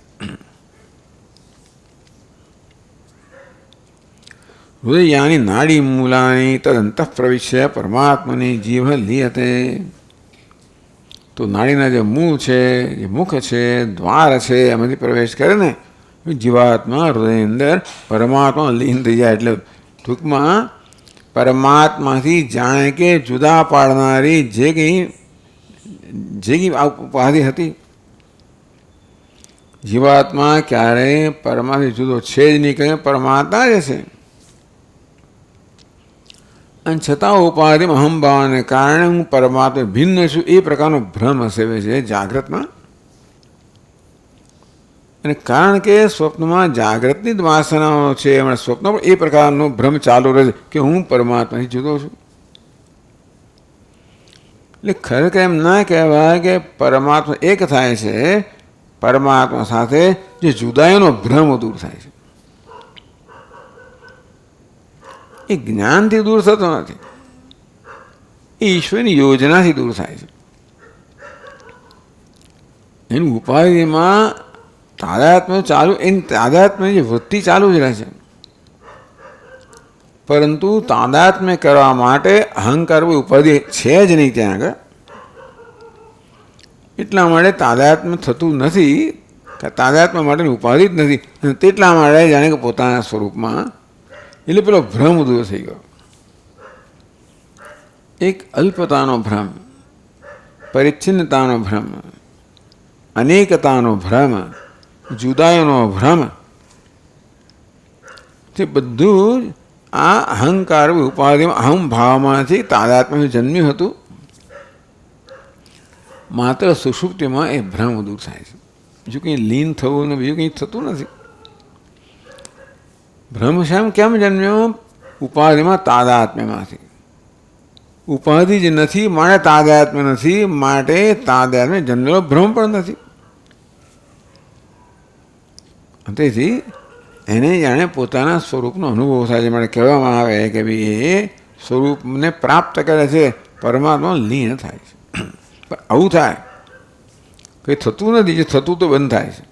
S1: હૃદયાની નાડી મૂલાની તદંત પ્રવિશ્ય પરમાત્માની જીવ લીયતે. તો નાડીના જે મૂળ છે, જે મુખ છે, દ્વાર છે, એમાંથી પ્રવેશ કરે ને જીવાત્મા હૃદયની અંદર પરમાત્મા લીન થઈ જાય. એટલે ટૂંકમાં પરમાત્માથી જાણે કે જુદા પાડનારી જે કંઈ ઉપાધિ હતી, જીવાત્મા ક્યારેય પરમાથી જુદો છે જ નહીં, કહે પરમાત્મા જ છે. અને છતાં ઉપાધિમાં અહંભાવને કારણે હું પરમાત્મા ભિન્ન છું એ પ્રકારનો ભ્રમ સેવે છે જાગ્રતમાં. અને કારણ કે સ્વપ્નમાં જાગ્રતની જ વાસનાઓ છે, એમાં સ્વપ્ન પણ એ પ્રકારનો ભ્રમ ચાલુ રહે છે કે હું પરમાત્માથી જુદો છું. એટલે ખરેખર એમ ના કહેવાય કે પરમાત્મા એક થાય છે, પરમાત્મા સાથે જે જુદાઈનો ભ્રમ દૂર થાય છે એ જ્ઞાનથી દૂર થતો નથી, એ ઈશ્વરની યોજનાથી દૂર થાય છે. એની ઉપાધિમાં તાદાત્મ્ય ચાલુ, એની તાદાત્મ્યની જે વૃત્તિ ચાલુ જ રહે છે. પરંતુ તાદાત્મ્ય કરવા માટે અહંકાર ઉપાધિ છે જ નહીં ત્યાં આગળ. એટલા માટે તાદાત્મ્ય થતું નથી, તાદાત્મ્ય માટેની ઉપાધિ જ નથી. અને તેટલા માટે જાણે કે પોતાના સ્વરૂપમાં, એટલે પેલો ભ્રમ દૂર થઈ ગયો. એક અલ્પતાનો ભ્રમ, પરિચ્છિન્નતાનો ભ્રમ, અનેકતાનો ભ્રમ, જુદાઈનો ભ્રમ, તે બધું જ આ અહંકાર ઉપાધિમાં અહંભાવમાંથી તાદાત્મ્ય જન્મ્યું હતું. માત્ર સુષુપ્તિમાં એ ભ્રમ દૂર થાય છે. બીજું કંઈ લીન થવું ને બીજું કંઈ થતું નથી. ભ્રમ શ્યામ કેમ જન્મ્યો? ઉપાધિમાં તાદાત્મ્યમાંથી. ઉપાધિ જ નથી માટે તાદાત્મ્ય નથી, માટે તાદાત્મ્ય જન્મેલો ભ્રમ પણ નથી. તેથી એને જાણે પોતાના સ્વરૂપનો અનુભવ થાય છે. માટે કહેવામાં આવે કે ભાઈ એ સ્વરૂપને પ્રાપ્ત કરે છે, પરમાત્મા લીન થાય છે. પણ આવું થાય કંઈ થતું નથી, જે થતું તો બંધ થાય છે.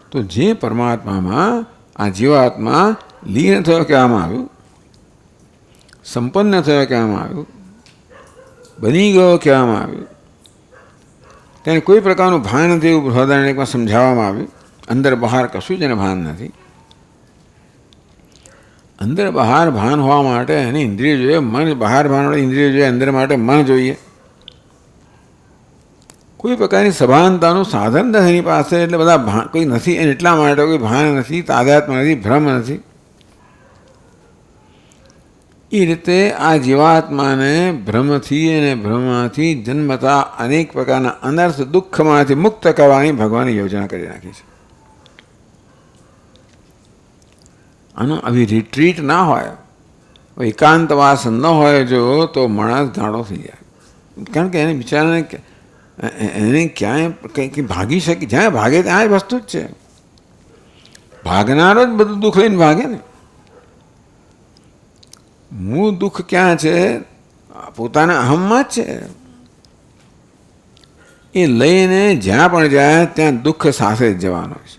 S1: તો તો જે પરમાત્મામાં આ જીવાત્મા લીન થયો કહેવામાં આવ્યું, સંપન્ન થયો કહેવામાં આવ્યું, બની ગયો કહેવામાં આવ્યું, તેને કોઈ પ્રકારનું ભાન નથી એવું બૃહદારણ્યકમાં સમજાવવામાં આવ્યું. અંદર બહાર કશું જ એને ભાન નથી. અંદર બહાર ભાન હોવા માટે એની ઇન્દ્રિય જોઈએ, મન બહાર ભાન વાળી ઇન્દ્રિય જોઈએ, અંદર માટે મન જોઈએ. કોઈ પ્રકારની સભાનતાનું સાધન નથી એની પાસે, એટલે બધા કોઈ નથી એને એટલા માટે કોઈ ભાન નથી, તાદાત્મ નથી, ભ્રમ નથી. એ રીતે આ જીવાત્માને ભ્રમથી અને ભ્રમમાંથી જન્મતા અનેક પ્રકારના અનર્થ દુઃખમાંથી મુક્ત કરવાની ભગવાને યોજના કરી નાખી છે. આનો આવી રિટ્રીટ ના હોય, એકાંતવાસ ન હોય જો, તો માણસ ગાળો થઈ જાય. કારણ કે એને બિચારાને એને ક્યાંય કંઈક ભાગી શકે, જ્યાં ભાગે ત્યાં વસ્તુ જ છે. ભાગનારો જ બધું દુઃખ લઈને ભાગે ને. મૂળ દુઃખ ક્યાં છે? પોતાના અહમમાં જ છે. એ લઈને જ્યાં પણ જાય ત્યાં દુઃખ સાથે જ જવાનો છે,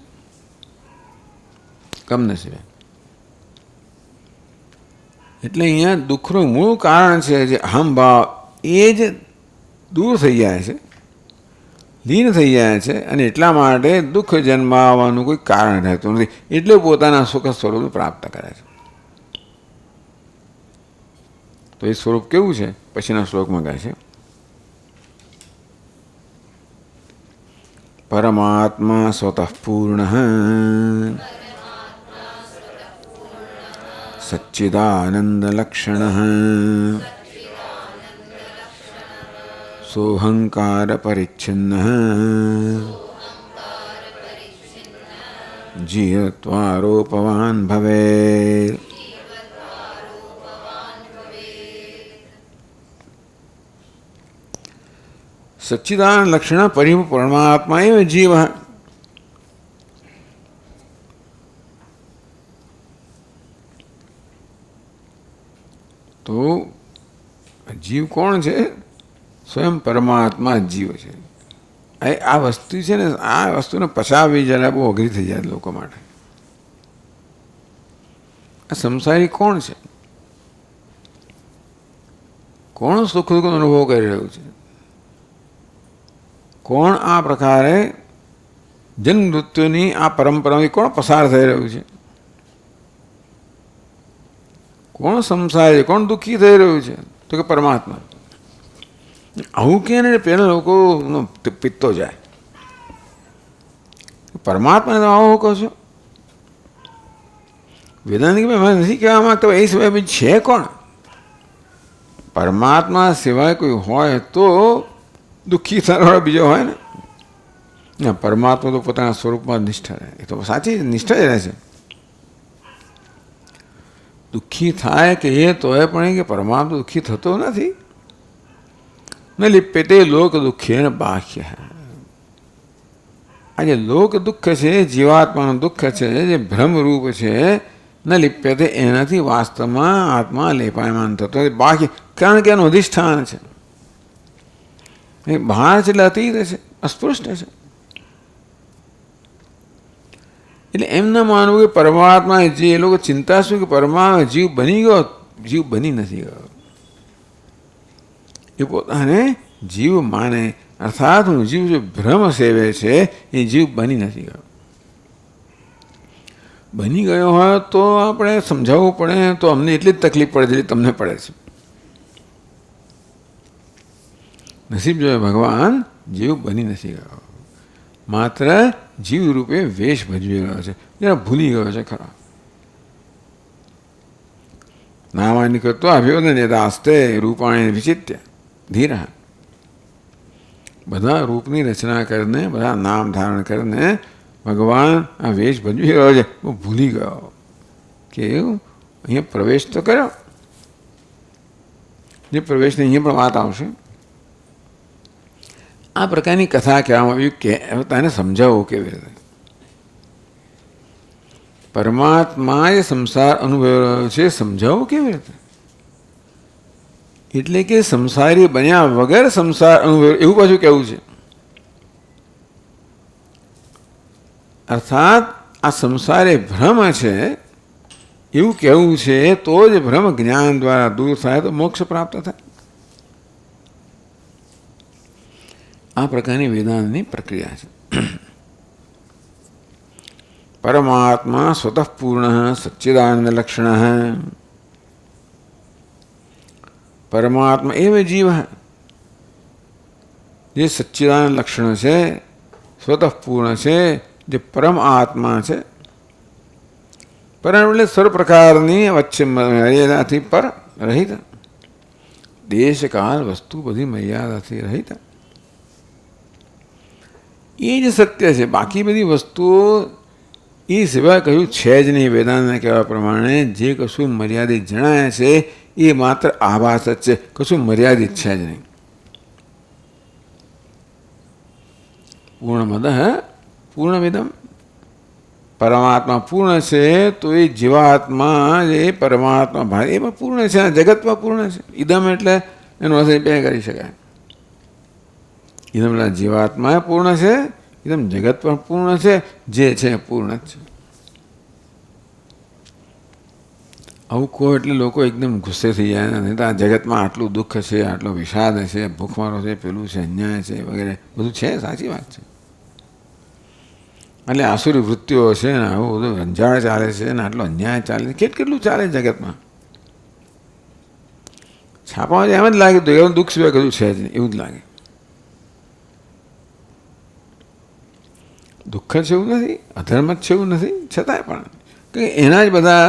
S1: કમનસીબે. એટલે અહીંયા દુઃખનું મૂળ કારણ છે જે અહમભાવ, એ જ દૂર થઈ જાય છે, લીન થઈ જાય છે, અને એટલા માટે દુઃખ જન્માવાનું કોઈ કારણ રહેતું નથી. એટલે પોતાના સુખ સ્વરૂપ પ્રાપ્ત કરે છે. તો એ સ્વરૂપ કેવું છે પછીના શ્લોકમાં કહે છે, પરમાત્મા સ્વતઃ પૂર્ણ સચ્ચિદાનંદલક્ષણ સોહંકાર પરિચ્છિન્ન જીવત્વારોપવાન ભવેત. સચ્ચિદાનંદ લક્ષણ પરિપૂર્ણ પરમાત્મા એવ જીવ. તો જીવ કોણ છે? સ્વયં પરમાત્મા જીવ છે. આ વસ્તુ છે ને, આ વસ્તુને પચાવવી જરા બહુ અઘરી થઈ જાય લોકો માટે. આ સંસારી કોણ છે? કોણ સુખ દુઃખનો અનુભવ કરી રહ્યું છે? કોણ આ પ્રકારે જન્મ મૃત્યુની આ પરંપરાથી કોણ પસાર થઈ રહ્યું છે? કોણ સંસારી, કોણ દુઃખી થઈ રહ્યું છે? તો કે પરમાત્મા. આવું કે ને પેલા લોકોનો પિત્તો જાય. પરમાત્માને તમે આવું કહો છો? વેદાંતિક ભાઈ નથી કહેવા માંગતા એ સિવાય બીજું છે કોણ? પરમાત્મા સિવાય કોઈ હોય તો દુઃખી થવાનો બીજો હોય ને. ના, પરમાત્મા તો પોતાના સ્વરૂપમાં નિષ્ઠા રહે. એ તો સાચી નિષ્ઠા જ રહે છે. દુઃખી થાય કે એ તોય પણ કે પરમાત્મા દુઃખી થતો નથી. ન લિપ્યતે લોક દુઃખેન બાહ્ય. આ જે લોક દુઃખ છે, જીવાત્માનું દુઃખ છે, જે ભ્રમરૂપ છે, ન લિપ્યતે, એનાથી વાસ્તવમાં આત્મા લેપાયમાન થતો બાહ્ય. કારણ કે એનું અધિષ્ઠાન છે. એ બહાર છે એટલે અતીત છે, અસ્પૃષ્ટ છે. એટલે એમ ના માનવું કે પરમાત્મા જે, એ લોકો ચિંતા શું કે પરમાત્મા જીવ બની ગયો. જીવ બની નથી ગયો. એ પોતાને જીવ માને, અર્થાત હું જીવ જે ભ્રમ સેવે છે એ જીવ બની નથી ગયો. બની ગયો હોય તો આપણે સમજાવવું પડે, તો અમને એટલી જ તકલીફ પડે જેટલી તમને પડે છે. નસીબ જોઈએ ભગવાન જીવ બની નથી ગયો, માત્ર જીવ રૂપે વેશ ભજવી ગયો છે. જરા ભૂલી ગયો છે ખરા. નામાની કરતો અભિવદન યદાસ્તે રૂપાણી વિચિત્ય ધીર. બધા રૂપની રચના કરીને, બધા નામ ધારણ કરીને ભગવાન આ વેશ ભજવી ગયો છે. હું ભૂલી ગયો કે અહીંયા પ્રવેશ તો કર્યો. જે પ્રવેશની અહીંયા પણ વાત આવશે. આ પ્રકારની કથા કહેવામાં આવ્યું કે તને સમજાવો કેવી રીતે. પરમાત્માએ સંસાર અનુભવી રહ્યો છે, સમજાવો કેવી રીતે. એટલે કે સંસારી બન્યા વગર સંસાર અનુભવ, એવું પાછું કેવું છે. અર્થાત આ સંસાર એ ભ્રમ છે એવું કહેવું છે, તો જ ભ્રમ જ્ઞાન દ્વારા દૂર થાય તો મોક્ષ પ્રાપ્ત થાય. આ પ્રકારની વેદાંતની પ્રક્રિયા છે. પરમાત્મા સ્વતઃ પૂર્ણ સચ્ચિદાનંદ લક્ષણ. પરમાત્મા એવ જીવ, જે સચ્ચિદાનંદ લક્ષણ છે, સ્વતઃ પૂર્ણ છે, જે પરમ આત્મા છે. પરમ એટલે સર્વ પ્રકારની વચ્ચે મર્યાદાથી પર રહિત, દેશકાળ વસ્તુ બધી મર્યાદાથી રહિત. એ જ સત્ય છે. બાકી બધી વસ્તુઓ એ સિવાય કહ્યું છે જ નહીં. વેદાંતના કહેવા પ્રમાણે જે કશું મર્યાદિત જણાય છે એ માત્ર આભાસ જ છે, કશું મર્યાદિત છે જ નહીં. પૂર્ણમદ પૂર્ણમિદમ. પરમાત્મા પૂર્ણ છે તો એ જીવાત્મા જે પરમાત્મા ભાઈ એમાં પૂર્ણ છે, જગતમાં પૂર્ણ છે. ઇદમ એટલે એનો અર્થ બે કરી શકાય. ઇદમ એટલે જીવાત્મા પૂર્ણ છે, ઇદમ જગત પણ પૂર્ણ છે, જે છે પૂર્ણ જ છે. આવું કહો એટલે લોકો એકદમ ગુસ્સે થઈ જાય. નહીં તો આ જગતમાં આટલું દુઃખ છે, આટલો વિષાદ છે, ભૂખમારો છે, પેલું છે, અન્યાય છે વગેરે બધું છે. સાચી વાત છે. એટલે આસુરી વૃત્તિઓ છે ને આવું બધું રંજાડ ચાલે છે ને આટલો અન્યાય ચાલે છે. કેટલું ચાલે જગતમાં. છાપામાં એમ જ લાગે તો એવું દુઃખ સિવાય કશું છે જ નહીં એવું જ લાગે. દુઃખ છે એવું નથી, અધર્મ જ છે એવું નથી, છતાંય પણ કે એના જ બધા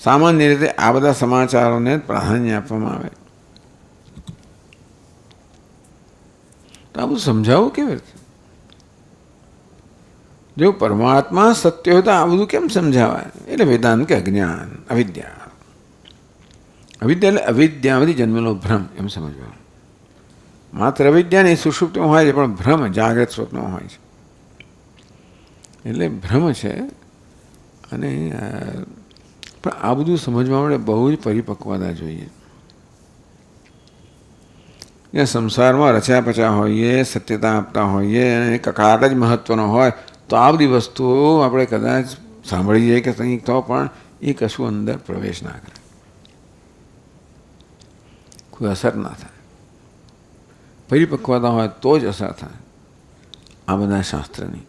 S1: સામાન્ય રીતે આ બધા સમાચારોને પ્રાધાન્ય આપવામાં આવે. તો આ બધું સમજાવવું કેવી રીતે? જો પરમાત્મા સત્ય હોય તો આ બધું કેમ સમજાવાય? એટલે વેદાંત કે અજ્ઞાન, અવિદ્યા. અવિદ્યા એટલે અવિદ્યામાંથી જન્મેલો ભ્રમ એમ સમજવાનું. માત્ર અવિદ્યા નહીં, સુષુપ્તમાં હોય છે પણ ભ્રમ જાગ્રત સ્વપ્નમાં હોય છે. એટલે ભ્રમ છે. અને પણ આ બધું સમજવા માટે બહુ જ પરિપક્વતા જોઈએ. સંસારમાં રચ્યા પચ્યા હોઈએ, સત્યતા આપતા હોઈએ અને કકાટ જ મહત્વનો હોય તો આ બધી વસ્તુઓ આપણે કદાચ સાંભળીએ કે કંઈક તો પણ એ કશું અંદર પ્રવેશ ના કરે, કોઈ અસર ના થાય. પરિપક્વતા હોય તો જ અસર થાય આ બધા શાસ્ત્રની.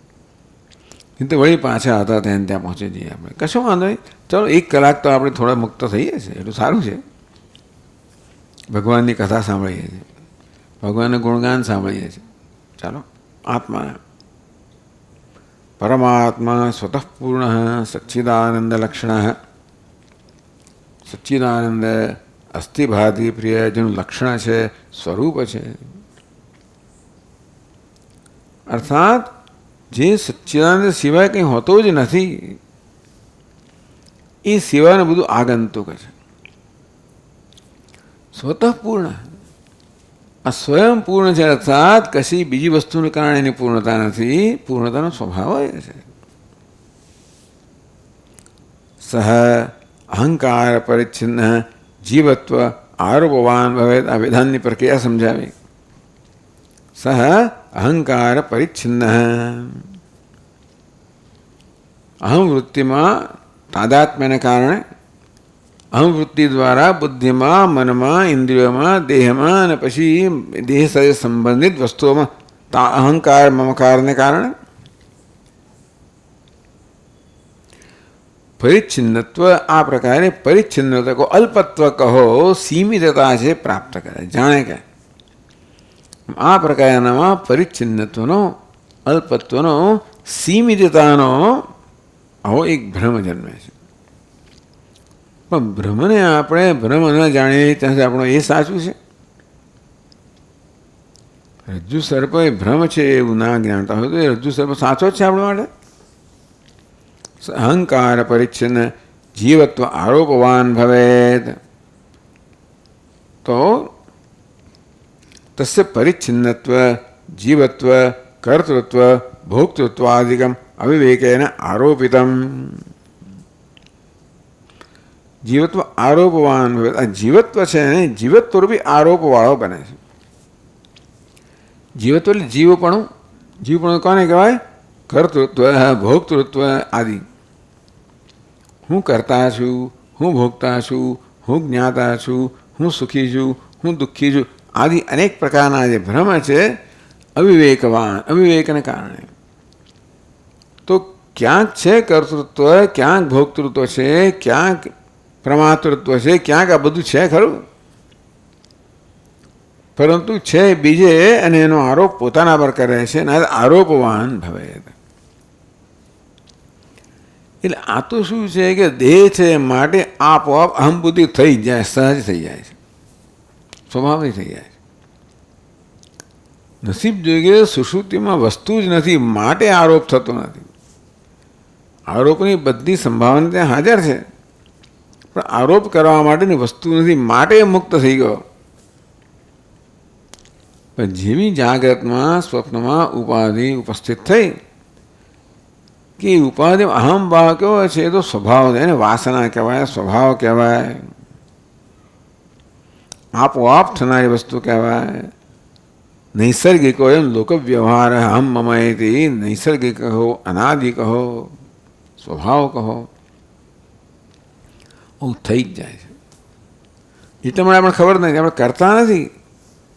S1: નહીં તો વળી પાછા હતા ત્યાં ત્યાં પહોંચી જઈએ આપણે. કશો વાંધો નહીં, ચાલો 1 કલાક તો આપણે થોડા મુક્ત થઈએ છીએ, એટલું સારું છે. ભગવાનની કથા સાંભળીએ છીએ, ભગવાનનું ગુણગાન સાંભળીએ છીએ. ચાલો આત્મા પરમાત્મા સ્વતઃ પૂર્ણ સચ્ચિદાનંદ લક્ષણ. સચ્ચિદાનંદ અસ્થિભાતિ પ્રિય જેનું લક્ષણ છે, સ્વરૂપ છે. અર્થાત જે સચ્ચિદાનંદ સિવાય કંઈ હોતો જ નથી એ સિવાયનું બધું આગંતુક છે. સ્વતઃ પૂર્ણ, આ સ્વયં પૂર્ણ છે. અર્થાત કશી બીજી વસ્તુને કારણે એની પૂર્ણતા નથી, પૂર્ણતાનો સ્વભાવ છે. સહ અહંકાર પરિચ્છિન્ન જીવત્વ આરોપવાન ભવે. આ વેદાંતની પ્રક્રિયા સમજાવી. સહ અહંકાર પરિચ્છિન્ન, અહમ વૃત્તિમાં તાદાત્મ્યને કારણે, અહમ વૃત્તિ દ્વારા બુદ્ધિમાં, મનમાં, ઇન્દ્રિયોમાં, દેહમાં અને પછી દેહ સાથે સંબંધિત વસ્તુઓમાં અહંકાર મમકારને કારણે પરિચ્છિન્નત્વ. આ પ્રકારે પરિચ્છિન્નતા કહો, અલ્પત્વ કહો, સીમિતતા છે પ્રાપ્ત કરે. જાણે કે આ પ્રકારનામાં પરિચ્છિન્નત્વનો, અલ્પત્વનો, સીમિતતાનો આવો એક ભ્રમ જન્મે છે. પણ ભ્રમને આપણે ભ્રમ ન જાણીએ ત્યાં આપણો એ સાચું છે. રજ્જુ સર્પ એ ભ્રમ છે એવું ના જાણતા હોય તો એ રજ્જુ સર્પ સાચો જ છે આપણા માટે. અહંકાર પરિચ્છિન્ન જીવત્વ આરોપવાન ભવેત. તો તસ્ય પરિચ્છિન્નત્વ જીવત્વ કર્તૃત્વ ભોક્તૃત્વાદિકમ અવિવેકેન આરોપિતમ. જીવત્વ આરોપવાન, આ જીવત્વ છે ને જીવત્વ રૂપી આરોપવાળો બને છે. જીવત્વ એટલે જીવપણું. જીવપણું કોને કહેવાય? કર્તૃત્વ ભોક્તૃત્વ આદિ. હું કરતા છું, હું ભોગતા છું, હું જ્ઞાતા છું, હું સુખી છું, હું દુઃખી છું આદિ અનેક પ્રકારના જે ભ્રમ છે અવિવેકવાન, અવિવેકને કારણે. તો ક્યાંક છે કર્તૃત્વ, ક્યાંક ભોક્તૃત્વ છે, ક્યાંક પ્રમાતૃત્વ છે, ક્યાંક આ બધું છે ખરું, પરંતુ છે બીજે અને એનો આરોપ પોતાના પર કરે છે અને આરોપવાન ભવે. એટલે આ તો શું છે કે દેહ છે માટે આપોઆપ અહમ બુદ્ધિ થઈ જાય, સહજ થઈ જાય છે, સ્વભાવથી થઈ જાય છે. નસીબ જોઈએ સુષુપ્તિમાં વસ્તુ જ નથી માટે આરોપ થતો નથી. આરોપની બધી સંભાવના ત્યાં હાજર છે, પણ આરોપ કરવા માટેની વસ્તુ નથી માટે મુક્ત થઈ ગયો. પણ જેવી જાગ્રતમાં સ્વપ્નમાં ઉપાધિ ઉપસ્થિત થઈ કે ઉપાધિ અહમ ભાવ કેવો છે, એ તો સ્વભાવ, એને વાસના કહેવાય, સ્વભાવ કહેવાય, આપોઆપ થનારી વસ્તુ કહેવાય. નૈસર્ગિક એમ લોક વ્યવહાર અહમ મમયતી, નૈસર્ગિક કહો, અનાદિ કહો, સ્વભાવ કહો, થઈ જ જાય છે. એટલે મને આપણે ખબર નથી, આપણે કરતા નથી,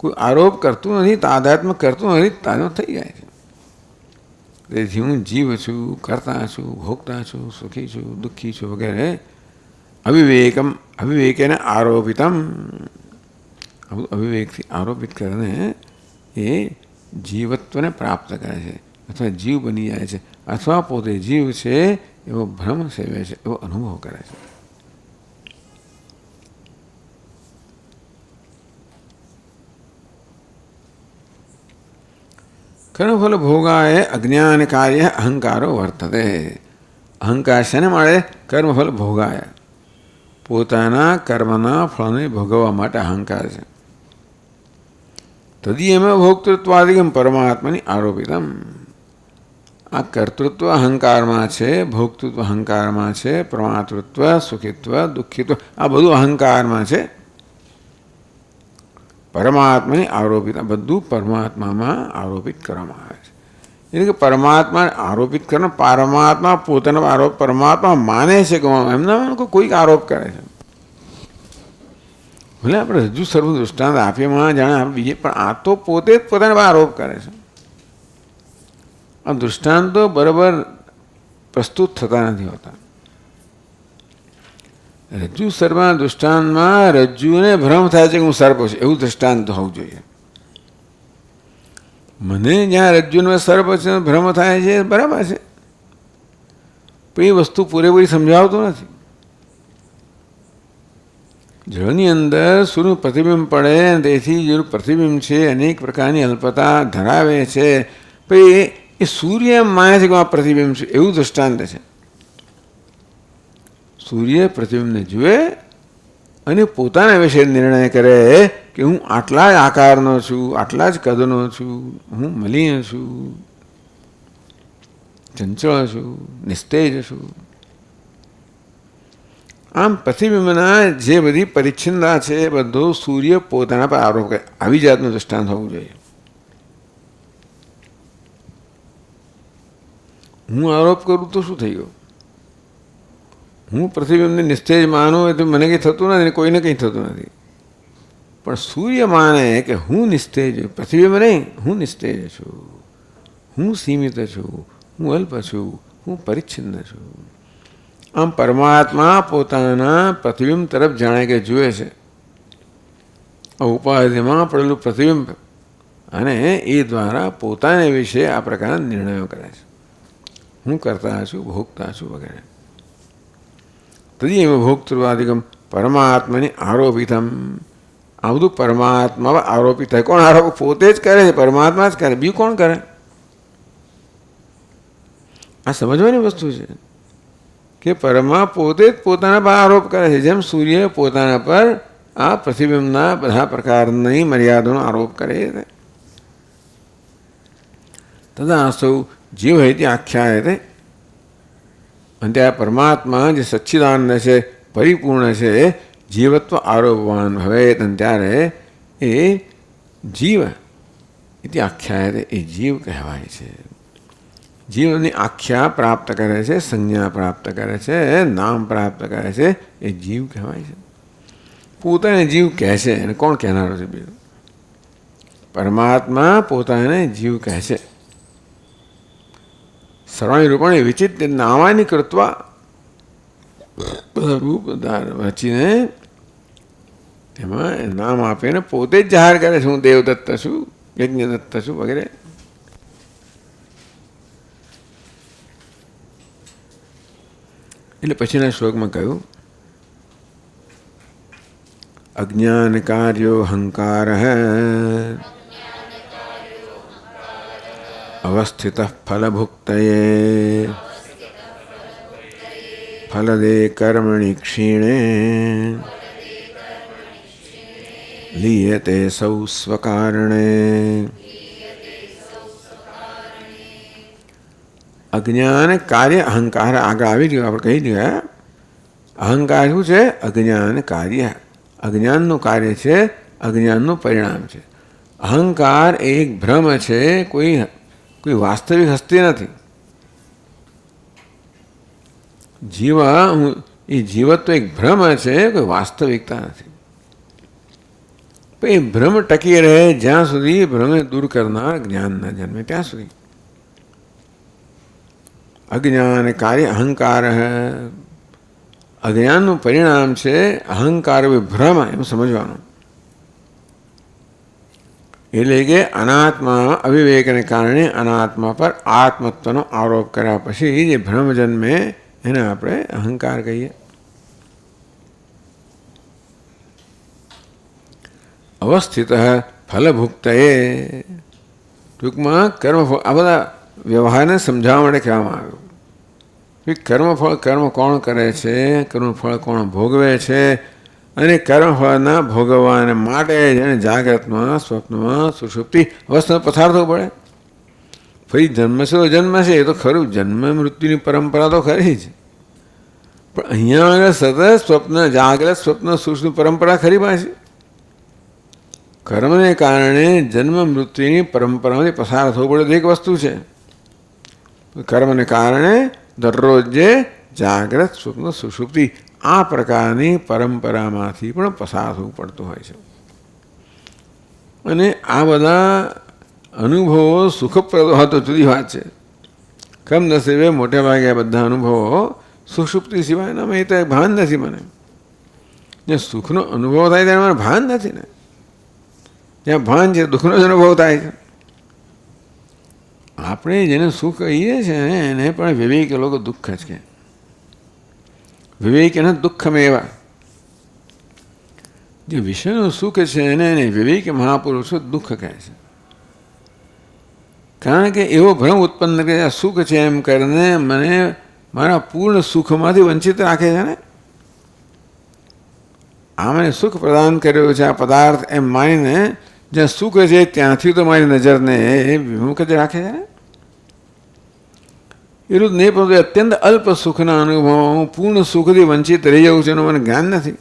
S1: કોઈ આરોપ કરતું નથી, તાદાત્મ્ય કરતું નથી, તાજો થઈ જાય છે. તેથી હું જીવ છું, કરતા છું, ભોગતા છું, સુખી છું, દુઃખી છું વગેરે અવિવેકમ, અવિવેકેને આરોપિતમ, અવિવેકથી આરોપિત કરીને એ જીવત્વને પ્રાપ્ત કરે છે, અથવા જીવ બની જાય છે, અથવા પોતે જીવ છે એવો ભ્રમ સેવે છે, એવો અનુભવ કરે છે. કર્મફલ ભોગાય અજ્ઞાન કાર્ય અહંકારો વર્તતે. અહંકાર શેને મળે? કર્મફલ ભોગાય, પોતાના કર્મના ફળને ભોગવવા માટે અહંકાર છે. તદીયમાં ભોક્તૃત્વાદિકમ પરમાત્માની આરોપિતમ. આ કર્તૃત્વ અહંકારમાં છે, ભોક્તૃત્વ અહંકારમાં છે, પ્રમાતૃત્વ, સુખિત્વ, દુઃખિત્વ આ બધું અહંકારમાં છે. પરમાત્માની આરોપિત, બધું પરમાત્મામાં આરોપિત કરવામાં આવે છે. એટલે કે પરમાત્મા આરોપિત કરે, પરમાત્મા પોતાનો આરોપ પરમાત્મા માને છે કે એમના કોઈક આરોપ કરે છે. ભલે આપણે હજુ સર્વ દૃષ્ટાંત આપીએ જાણે બીજે, પણ આ તો પોતે જ પોતાના આરોપ કરે છે. આ દૃષ્ટાંતો બરાબર પ્રસ્તુત થતા નથી હોતા. રજ્જુ સર્પના દૃષ્ટાંતમાં રજ્જુને ભ્રમ થાય છે કે હું સર્પ છું, એવું દૃષ્ટાંત હોવું જોઈએ. મને જ્યાં રજ્જુને સર્પ છે ભ્રમ થાય છે બરાબર છે, પણ એ વસ્તુ પૂરેપૂરી સમજાવતું નથી. જળની અંદર સૂર્યનું પ્રતિબિંબ પડે, તેથી જે પ્રતિબિંબ છે અનેક પ્રકારની અલ્પતા ધરાવે છે, પણ એ સૂર્ય માને છે કે આ પ્રતિબિંબ છે, એવું દૃષ્ટાંત છે. સૂર્ય પ્રતિબિંબને જુએ અને પોતાના વિશે નિર્ણય કરે કે હું આટલા જ આકારનો છું, આટલા જ કદનો છું, હું મલિન છું, ચંચળ છું, નિસ્તેજ છું. આમ પ્રતિબિંબના જે બધી પરિચ્છિન્નતા છે એ બધું સૂર્ય પોતાના પર આરોપ કરે. આવી જાતનું દૃષ્ટાંત હોવું જોઈએ. હું આરોપ કરું તો શું થઈ ગયું? હું પ્રતિબિંબને નિસ્તેજ માનું એટલે મને કંઈ થતું નથી, કોઈને કંઈ થતું નથી. પણ સૂર્ય માને કે હું નિસ્તેજ, પ્રતિબિંબ નહીં, હું નિસ્તેજ છું, હું સીમિત છું, હું અલ્પ છું, હું પરિચ્છિન્ન છું. આમ પરમાત્મા પોતાના પ્રતિબિંબ તરફ જાણે કે જુએ છે, ઉપાધિમાં પડેલું પ્રતિબિંબ, અને એ દ્વારા પોતાને વિશે આ પ્રકારના નિર્ણયો કરે છે. હું કરતા છું, ભોગતા છું વગેરે. તદી એમ ભોક્તૃવાદિકમ પરમાત્માની આરોપિતમ. આ બધું પરમાત્મા આરોપિત થાય. કોણ આરોપ? પોતે જ કરે છે, પરમાત્મા જ કરે, બીજું કોણ કરે? આ સમજવાની વસ્તુ છે કે પરમા પોતે જ પોતાના પર આરોપ કરે છે, જેમ સૂર્ય પોતાના પર આ પ્રતિબિંબના બધા પ્રકારની મર્યાદાનો આરોપ કરે છે. તદા સૌ જીવ હૈતી આખ્યાયતે. અને ત્યાં પરમાત્મા જે સચ્ચિદાનંદ છે, પરિપૂર્ણ છે, જીવત્વ આરોપવાન હવે ત્યારે એ જીવ એટલે આખ્યાયતે, એ જીવ કહેવાય છે. જીવની આખ્યા પ્રાપ્ત કરે છે, સંજ્ઞા પ્રાપ્ત કરે છે, નામ પ્રાપ્ત કરે છે, એ જીવ કહેવાય છે. પોતાને જીવ કહે છે અને કોણ કહેનારો છે બીજું? પરમાત્મા પોતાને જીવ કહે છે. સર્વાણી રૂપાણી વિચિત્ર નામાની કૃત્વા, રૂપ રચીને એમાં નામ આપીને પોતે જ જાહેર કરે છે હું દેવદત્ત છું, યજ્ઞદત્ત છું વગેરે. એટલે પછીના શ્લોકમાં કહ્યું અજ્ઞાન કાર્યો અહંકાર અવસ્થિત ફલભુક્તયે ફલદે કર્મણિ ક્ષીણે લીયતે સૌ સ્વકારણે. અજ્ઞાન કાર્ય અહંકાર આગળ આવી ગયું. આપણે કહી દીધું અહંકાર શું છે? અજ્ઞાન કાર્ય. અજ્ઞાનનું કાર્ય છે, અજ્ઞાનનું પરિણામ છે. અહંકાર એક ભ્રમ છે, કોઈ વાસ્તવિક હસ્તી નથી. એ જીવત તો એક ભ્રમ છે, કોઈ વાસ્તવિકતા નથી. એ ભ્રમ ટકી રહે જ્યાં સુધી ભ્રમને દૂર કરનાર જ્ઞાન ન જન્મે ત્યાં સુધી. અજ્ઞાન કાર્ય અહંકાર, અજ્ઞાનનું પરિણામ છે અહંકાર, ભ્રમ એમ સમજવાનું. એટલે કે અનાત્મા અવિવેકને કારણે અનાત્મા પર આત્મત્વનો આરોપ કર્યા પછી જે ભ્રમ જન્મે એને આપણે અહંકાર કહીએ. અવસ્થિત ફલભુક્તયે, ટૂંકમાં કર્મફળ, આ બધા વ્યવહારને સમજાવવા માટે કહેવામાં આવ્યું. કર્મફળ કર્મ કોણ કરે છે, કર્મફળ કોણ ભોગવે છે, અને કર્મફળના ભોગવવાને માટે જેને જાગ્રતમાં, સ્વપ્નમાં, સુષુપ્તિ અવસ્થામાં પસાર થવું પડે. ફરી જન્મશે તો જન્મશે, એ તો ખરું, જન્મ મૃત્યુની પરંપરા તો ખરી જ. પણ અહીંયા આગળ સતત સ્વપ્ન, જાગ્રત સ્વપ્ન સુષુપ્તિ પરંપરા ખરી પાછી. કર્મને કારણે જન્મ મૃત્યુની પરંપરામાંથી પસાર થવું પડે તો એક વસ્તુ છે. કર્મને કારણે દરરોજ જે જાગ્રત સ્વપ્ન સુષુપ્તિ આ પ્રકારની પરંપરામાંથી પણ પસાર થવું પડતું હોય છે. અને આ બધા અનુભવો સુખપ્રદ હોય તો જુદી વાત છે. કમનસીબે મોટે ભાગે બધા અનુભવો સુષુપ્તિ સિવાયના એ તો ભાન નથી મને. જે સુખનો અનુભવ થાય ત્યારે મને ભાન નથી ને. જ્યાં ભાન છે દુઃખનો જ અનુભવ થાય છે. આપણે જેને સુખ કહીએ છીએ એને પણ વિવેક લોકો દુઃખ જ કહે. વિવેક એને દુઃખમેવા. જે વિષયનું સુખ છે એને વિવેક મહાપુરુષો દુઃખ કહે છે. કારણ કે એવો ભ્રમ ઉત્પન્ન કરે સુખ છે એમ કરીને મને મારા પૂર્ણ સુખમાંથી વંચિત રાખે છે ને. આ મને સુખ પ્રદાન કર્યો છે આ પદાર્થ એમ માનીને જ્યાં સુખ છે ત્યાંથી તો મારી નજરને વિમુખ જ રાખે છે ને. એટલું જ નહીં, પરંતુ અત્યંત અલ્પ સુખના અનુભવ હું પૂર્ણ સુખથી વંચિત રહી જાઉં છું એનું મને જ્ઞાન નથી.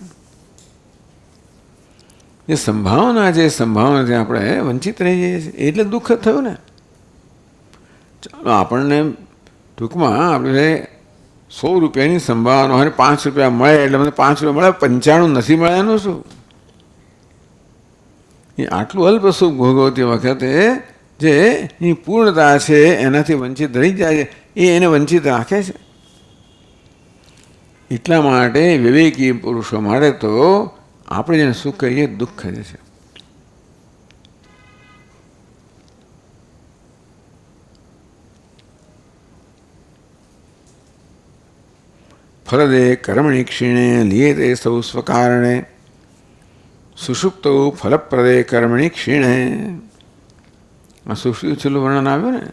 S1: જે સંભાવના છે એ સંભાવનાથી આપણે વંચિત રહી જઈએ છીએ એટલે દુઃખ થયું ને. ચાલો આપણને ટૂંકમાં આપણે 100 રૂપિયાની સંભાવના હોય 5 રૂપિયા મળે એટલે મને 5 રૂપિયા મળે, 95 નથી મળે એનું શું? એ આટલું અલ્પ સુખ ભોગવતી વખતે જે એની પૂર્ણતા છે એનાથી વંચિત રહી જાય છે એ એને વંચિત રાખે છે. એટલા માટે વિવેકી પુરુષો માટે તો આપણે જેને સુખ કહીએ દુઃખ જ છે. ફલદે કર્મણિ ક્ષીણે લીયતે સૌ સ્વકારણે સુષુપ્તો ફલપ્રદે કર્મણિ ક્ષીણે. આ સુષુપ્તિ છેલ્લું વર્ણન આવ્યું ને,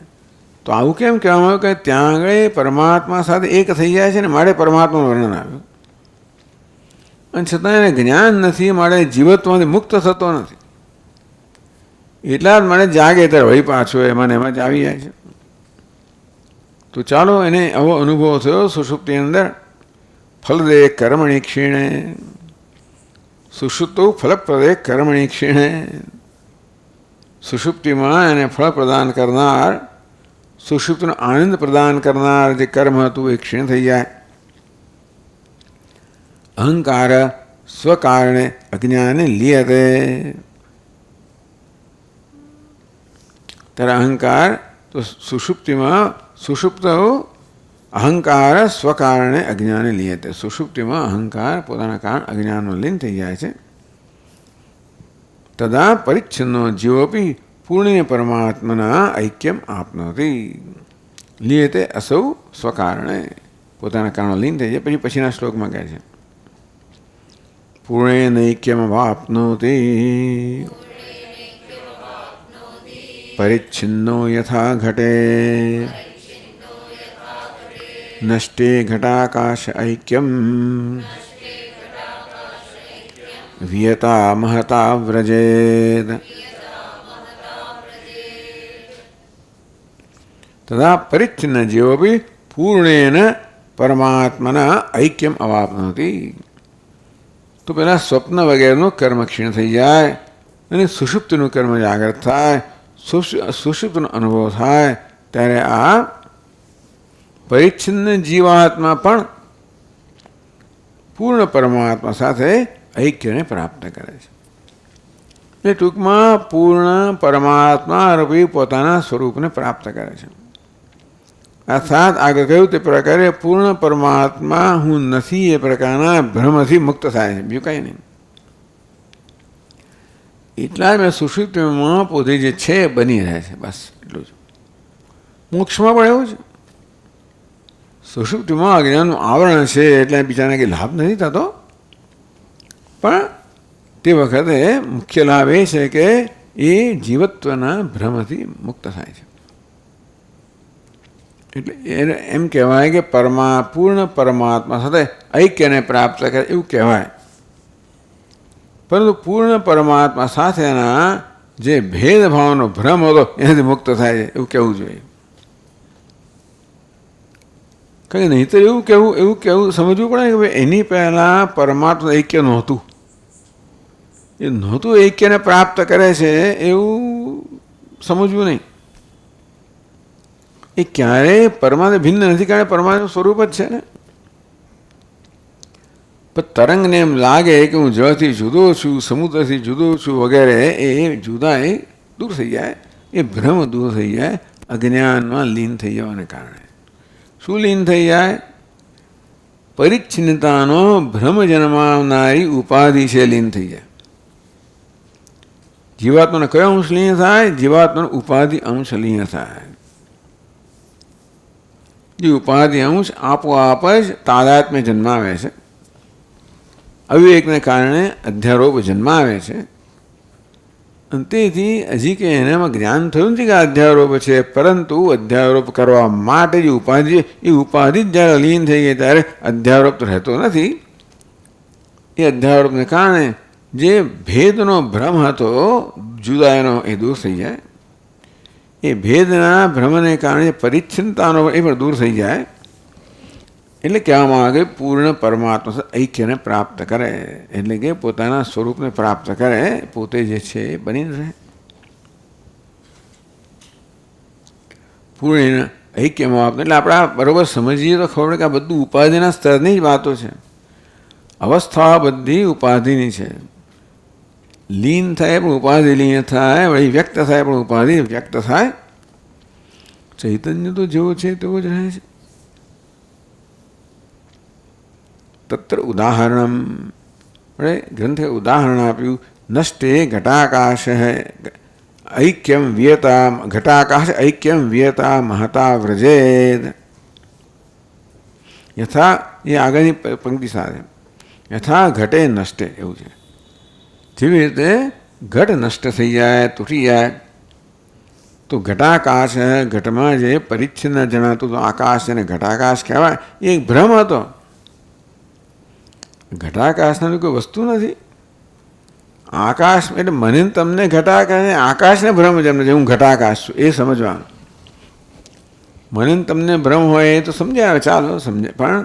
S1: તો આવું કેમ કહેવામાં આવ્યું કે ત્યાં આગળ પરમાત્મા સાથે એક થઈ જાય છે ને માટે પરમાત્માનું વર્ણન આવ્યું. અને છતાં એને જ્ઞાન નથી માટે જીવત્વમાંથી મુક્ત થતો નથી. એટલા જ મને જાગે ત્યારે વળી પાછો એમાં એમાં જ આવી જાય છે. તો ચાલો એને આવો અનુભવ થયો સુષુપ્તિ અંદર. ફલદે કર્મણિ ક્ષીણે સુષુપ્તો ફલપ્રદે કર્મણિ ક્ષીણે. સુષુપ્તિમાં એને ફળ પ્રદાન કરનાર સુષુપ્તનો આનંદ પ્રદાન કરનાર જે કર્મ હતું એ ક્ષીણ થઈ જાય. અહંકાર સ્વકારણે અજ્ઞાને લીયતે, ત્યારે અહંકાર તો સુષુપ્તિમાં સુષુપ્ત અહંકાર સ્વકારણે અજ્ઞાને લીયતે, સુષુપ્તિમાં અહંકાર પોતાના કારણ અજ્ઞાનનો લીન થઈ જાય છે. તદા પરિચ્છિન્નો જીવોપી પૂર્ણેન પરમાત્મના ઐક્યમ આપનોતિ, લીયતે અસૌ સ્વકારણે, પોતાના કારણો લીન થઈ જાય. પછીના શ્લોકમાં કહે છે પૂર્ણેન ઐક્યમ વાપ્નોતિ પરિચ્છિન્નો યથા ઘટે નષ્ટે ઘટાકાશ ઐક્યમ વિયતા મહતા વ્રજેદ. તદા પરિચ્છિન્ન જીવોપી પૂર્ણેન પરમાત્મના ઐક્યમ અવાપ્નોતિ, તો પહેલાં સ્વપ્ન વગેરેનું કર્મ ક્ષીણ થઈ જાય અને સુષુપ્તિનું કર્મ જાગૃત થાય, સુષુપ્તનો અનુભવ થાય, ત્યારે આ પરિચ્છિન્ન જીવાત્મા પણ પૂર્ણ પરમાત્મા સાથે ઐક્યને પ્રાપ્ત કરે છે. એટલે ટૂંકમાં પૂર્ણ પરમાત્મા રૂપી પોતાના સ્વરૂપને પ્રાપ્ત કરે છે. અર્થાત આગળ કહ્યું તે પ્રકારે પૂર્ણ પરમાત્મા હું નથી એ પ્રકારના ભ્રમથી મુક્ત થાય છે, બીજું કંઈ નહીં. એટલા મેં સુષુપ્તિમાં પોતે જે છે બની રહે છે, બસ એટલું જ. મોક્ષમાં પણ એવું છે. સુષુપ્તિમાં અજ્ઞાનનું આવરણ છે એટલે બિચારાને કંઈ લાભ નથી થતો, પણ તે વખતે મુખ્ય લાભ એ છે કે એ જીવત્વના ભ્રમથી મુક્ત થાય છે. એટલે એને એમ કહેવાય કે પૂર્ણ પરમાત્મા સાથે ઐક્યને પ્રાપ્ત કરે એવું કહેવાય. પરંતુ પૂર્ણ પરમાત્મા સાથેના જે ભેદભાવનો ભ્રમ હતો એનાથી મુક્ત થાય છે એવું કહેવું જોઈએ. કંઈ નહીંતર એવું કહેવું સમજવું પડે કે ભાઈ એની પહેલાં પરમાત્મા ઐક્ય નહોતું, એ નહોતું ઐક્યને પ્રાપ્ત કરે છે એવું સમજવું નહીં. એ ક્યારેય પરમાત્મા ભિન્ન નથી, કારણ પરમાત્માનું સ્વરૂપ જ છે ને. પણ તરંગને એમ લાગે કે હું જળથી જુદો છું, સમુદ્રથી જુદો છું વગેરે, એ જુદાઈ દૂર થઈ જાય, એ ભ્રમ દૂર થઈ જાય અજ્ઞાનમાં લીન થઈ જવાને કારણે. શું લીન થઈ જાય? પરિચ્છિન્નતાનો ભ્રમ જન્માવનારી ઉપાધિ છે લીન થઈ જાય. જીવાત્માનો કયો અંશ લીન થાય? જીવાત્માનો ઉપાધિ અંશ લીન થાય. જે ઉપાધિ અંશ આપોઆપ જ તાદાત્મ્ય જન્માવે છે, અવિવેકને કારણે અધ્યારોપ જન્માવે છે. અને તેથી હજી કે એનામાં જ્ઞાન થયું નથી કે અધ્યારોપ છે, પરંતુ અધ્યારોપ કરવા માટે જે ઉપાધિ, એ ઉપાધિ જ જ્યારે લીન થઈ ગઈ ત્યારે અધ્યારોપ તો રહેતો નથી. એ અધ્યારોપને કારણે જે ભેદનો ભ્રમ હતો જુદાઈનો એ દૂર થઈ જાય. એ ભેદના ભ્રમને કારણે પરિચ્છિન્નતાનો એ પણ દૂર થઈ જાય. એટલે કહેવામાં આવે પૂર્ણ પરમાત્મા ઐક્યને પ્રાપ્ત કરે, એટલે કે પોતાના સ્વરૂપને પ્રાપ્ત કરે, પોતે જે છે એ બની રહે. પૂર્ણ ઐક્યમાં આપે એટલે આપણે બરાબર સમજીએ તો ખબર પડે કે આ બધું ઉપાધિના સ્તરની જ વાતો છે. અવસ્થા બધી ઉપાધિની છે. લીન થાય પણ ઉપાધિ લીન થાય, વળી વ્યક્ત થાય પણ ઉપાધિ વ્યક્ત થાય. ચૈતન્ય તો જેવો છે તેવો જ રહે છે. તત્ર ઉદાહરણ ગ્રંથે ઉદાહરણ આપ્યું. નષ્ટે ઘટાકાશ ઐક્યમ વિયતા, ઘટાકાશ ઐક્યમ વિયતા મહતા વ્રજેદ. યથા એ આગળની પંક્તિ સાથે યથા ઘટે નષ્ટે એવું છે. જેવી રીતે ઘટ નષ્ટ થઈ જાય, તૂટી જાય, તો ઘટાકાશ, ઘટમાં જે પરિચ્છિન્ન જણાતું તો આકાશ એને ઘટાકાશ કહેવાય. એ એક ભ્રમ હતો. ઘટાકાશની કોઈ વસ્તુ નથી. આકાશ એટલે મને તમને ઘટાકાશ, આકાશને ભ્રમ જન્મ છે હું ઘટાકાશ છું એ સમજવાનું. મને તમને ભ્રમ હોય એ તો સમજાવે, ચાલો સમજે, પણ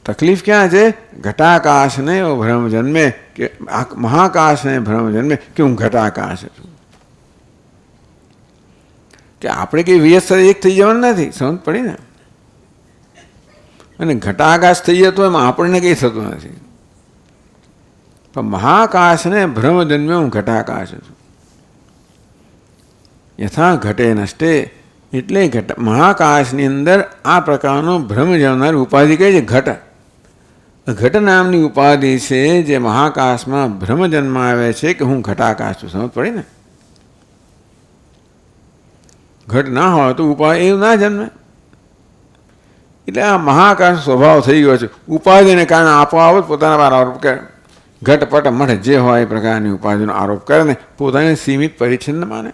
S1: તકલીફ ક્યાં છે? ઘટાકાશને એવો ભ્રમ જન્મે કે મહાકાશને ભ્રમ જન્મે કે હું ઘટાકાશ છું. કે આપણે કંઈ વ્યસ્ત એક થઈ જવાનું નથી, સમજ પડી ને. અને ઘટાકાશ થઈ જતો એમાં આપણને કંઈ થતું નથી. પણ મહાકાશને ભ્રમ જન્મ્યો, હું ઘટાકાશ છું. યથા ઘટે નષ્ટે, એટલે મહાકાશની અંદર આ પ્રકારનો ભ્રમ જણાવનાર ઉપાધિ કઈ છે? ઘટ. ઘટ નામની ઉપાધિ છે જે મહાકાશમાં ભ્રમ જન્માવે છે કે હું ઘટાકાશ છું. સમજ પડી ને. ઘટ ના હોય તો ઉપાધિ એવું ના જન્મે. એટલે આ મહાકાશ સ્વભાવ થઈ ગયો છે. ઉપાધિને કારણે આપોઆપ પોતાના પર આરોપ કરે. ઘટપટ મઠ જે હોય એ પ્રકારની ઉપાધિનો આરોપ કરે ને પોતાને સીમિત પરિચ્છિન્ન માને.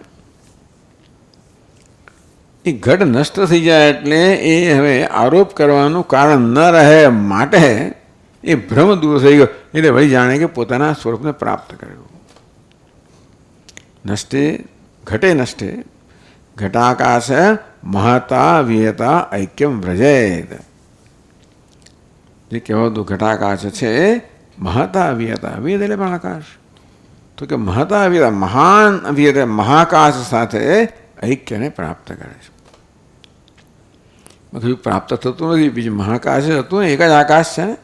S1: એ ઘટ નષ્ટ થઈ જાય એટલે એ હવે આરોપ કરવાનું કારણ ન રહે, માટે એ ભ્રમ દૂર થઈ ગયો. એટલે વળી જાણે કે પોતાના સ્વરૂપને પ્રાપ્ત કર્યું. નષ્ટે ઘટે નષ્ટે ઘટાકાશ મહતા વિયતા ઐક્યમ વ્રજેત. જે કહેવાતું ઘટાકાશ છે મહતા વિયતા, વિયત એટલે પણ આકાશ. તો કે મહતા વિયતા, મહાન વિયત મહાકાશ સાથે ઐક્યને પ્રાપ્ત કરે છે. બધું પ્રાપ્ત થતું નથી. બીજું મહાકાશ હતું ને, એક જ આકાશ છે ને.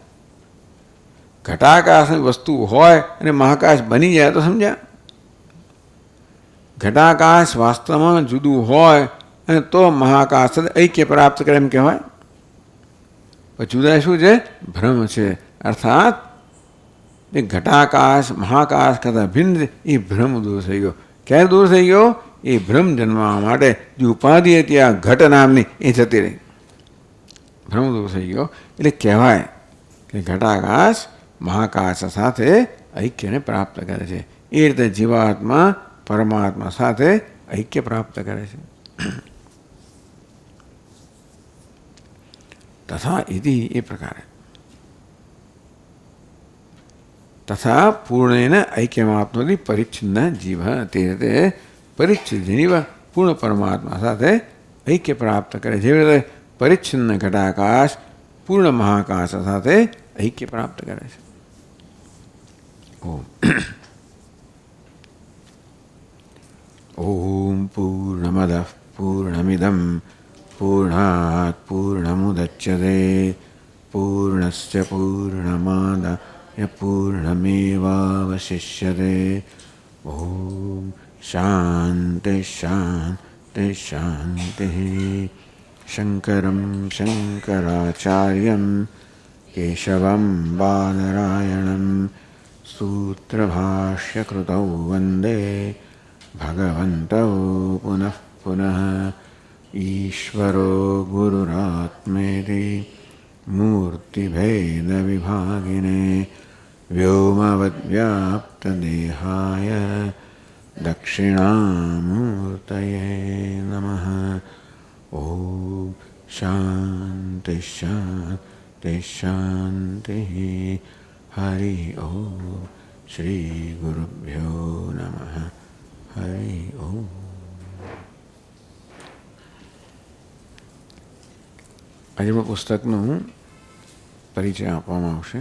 S1: ઘટાકાશની વસ્તુ હોય અને મહાકાશ બની જાય તો સમજ્યા. ઘટાકાશ વાસ્તવમાં જુદું હોય અને તો મહાકાશ ઐક્ય પ્રાપ્ત કરે એમ કહેવાય. પણ જુદા શું છે? ભ્રમ છે. અર્થાત એ ઘટાકાશ મહાકાશ કરતાં ભિન્ન એ ભ્રમ દૂર થઈ ગયો. ક્યારે દૂર થઈ ગયો? એ ભ્રમ જન્મવા માટે જે ઉપાધિ હતી આ ઘટ નામની એ જતી રહી. ભ્રમ દૂર થઈ ગયો એટલે કહેવાય કે ઘટાકાશ મહાકાશ સાથે ઐક્યને પ્રાપ્ત કરે છે. એ રીતે જીવાત્મા પરમાત્મા સાથે ઐક્ય પ્રાપ્ત કરે છે. તથા ઇતિ એ પ્રકારે તથા પૂર્ણેન ઐક્યમાપ્નોતિ પરિચ્છિન્ન જીવ, તે રીતે પરિચ્છિન્ન જીવ પૂર્ણ પરમાત્મા સાથે ઐક્ય પ્રાપ્ત કરે. જેવી રીતે પરિચ્છિન્ન ઘટાકાશ પૂર્ણ મહાકાશ સાથે ઐક્ય પ્રાપ્ત કરે છે. ઓમ પૂર્ણમદઃ પૂર્ણમિદં પૂર્ણાત પૂર્ણમુદચ્યતે પૂર્ણસ્ય પૂર્ણમાદાય પૂર્ણમેવાવશિષ્યતે. ઓમ શાંતિ શાંતિ શાંતિ. શંકરં શંકરાચાર્યં કેશવં બાદરાયણં સૂત્રભાષ્યકૃતૌ વંદે ભગવन्तौ પુનઃ પુનઃ. ઈશ્વરો ગુરુરાત્મેતિ મૂર્તિભેદવિભાગિને વ્યોમવદ્વ્યાપ્તદેહાય દક્ષિણામૂર્તયે નમઃ. ઓમ શાંતિ શાંતિ શાંતિ. હરિ ઓમ. શ્રી ગુરુભ્યો નમઃ. હરિ ઓમ. આજે પુસ્તકનું પરિચય આપવામાં આવશે.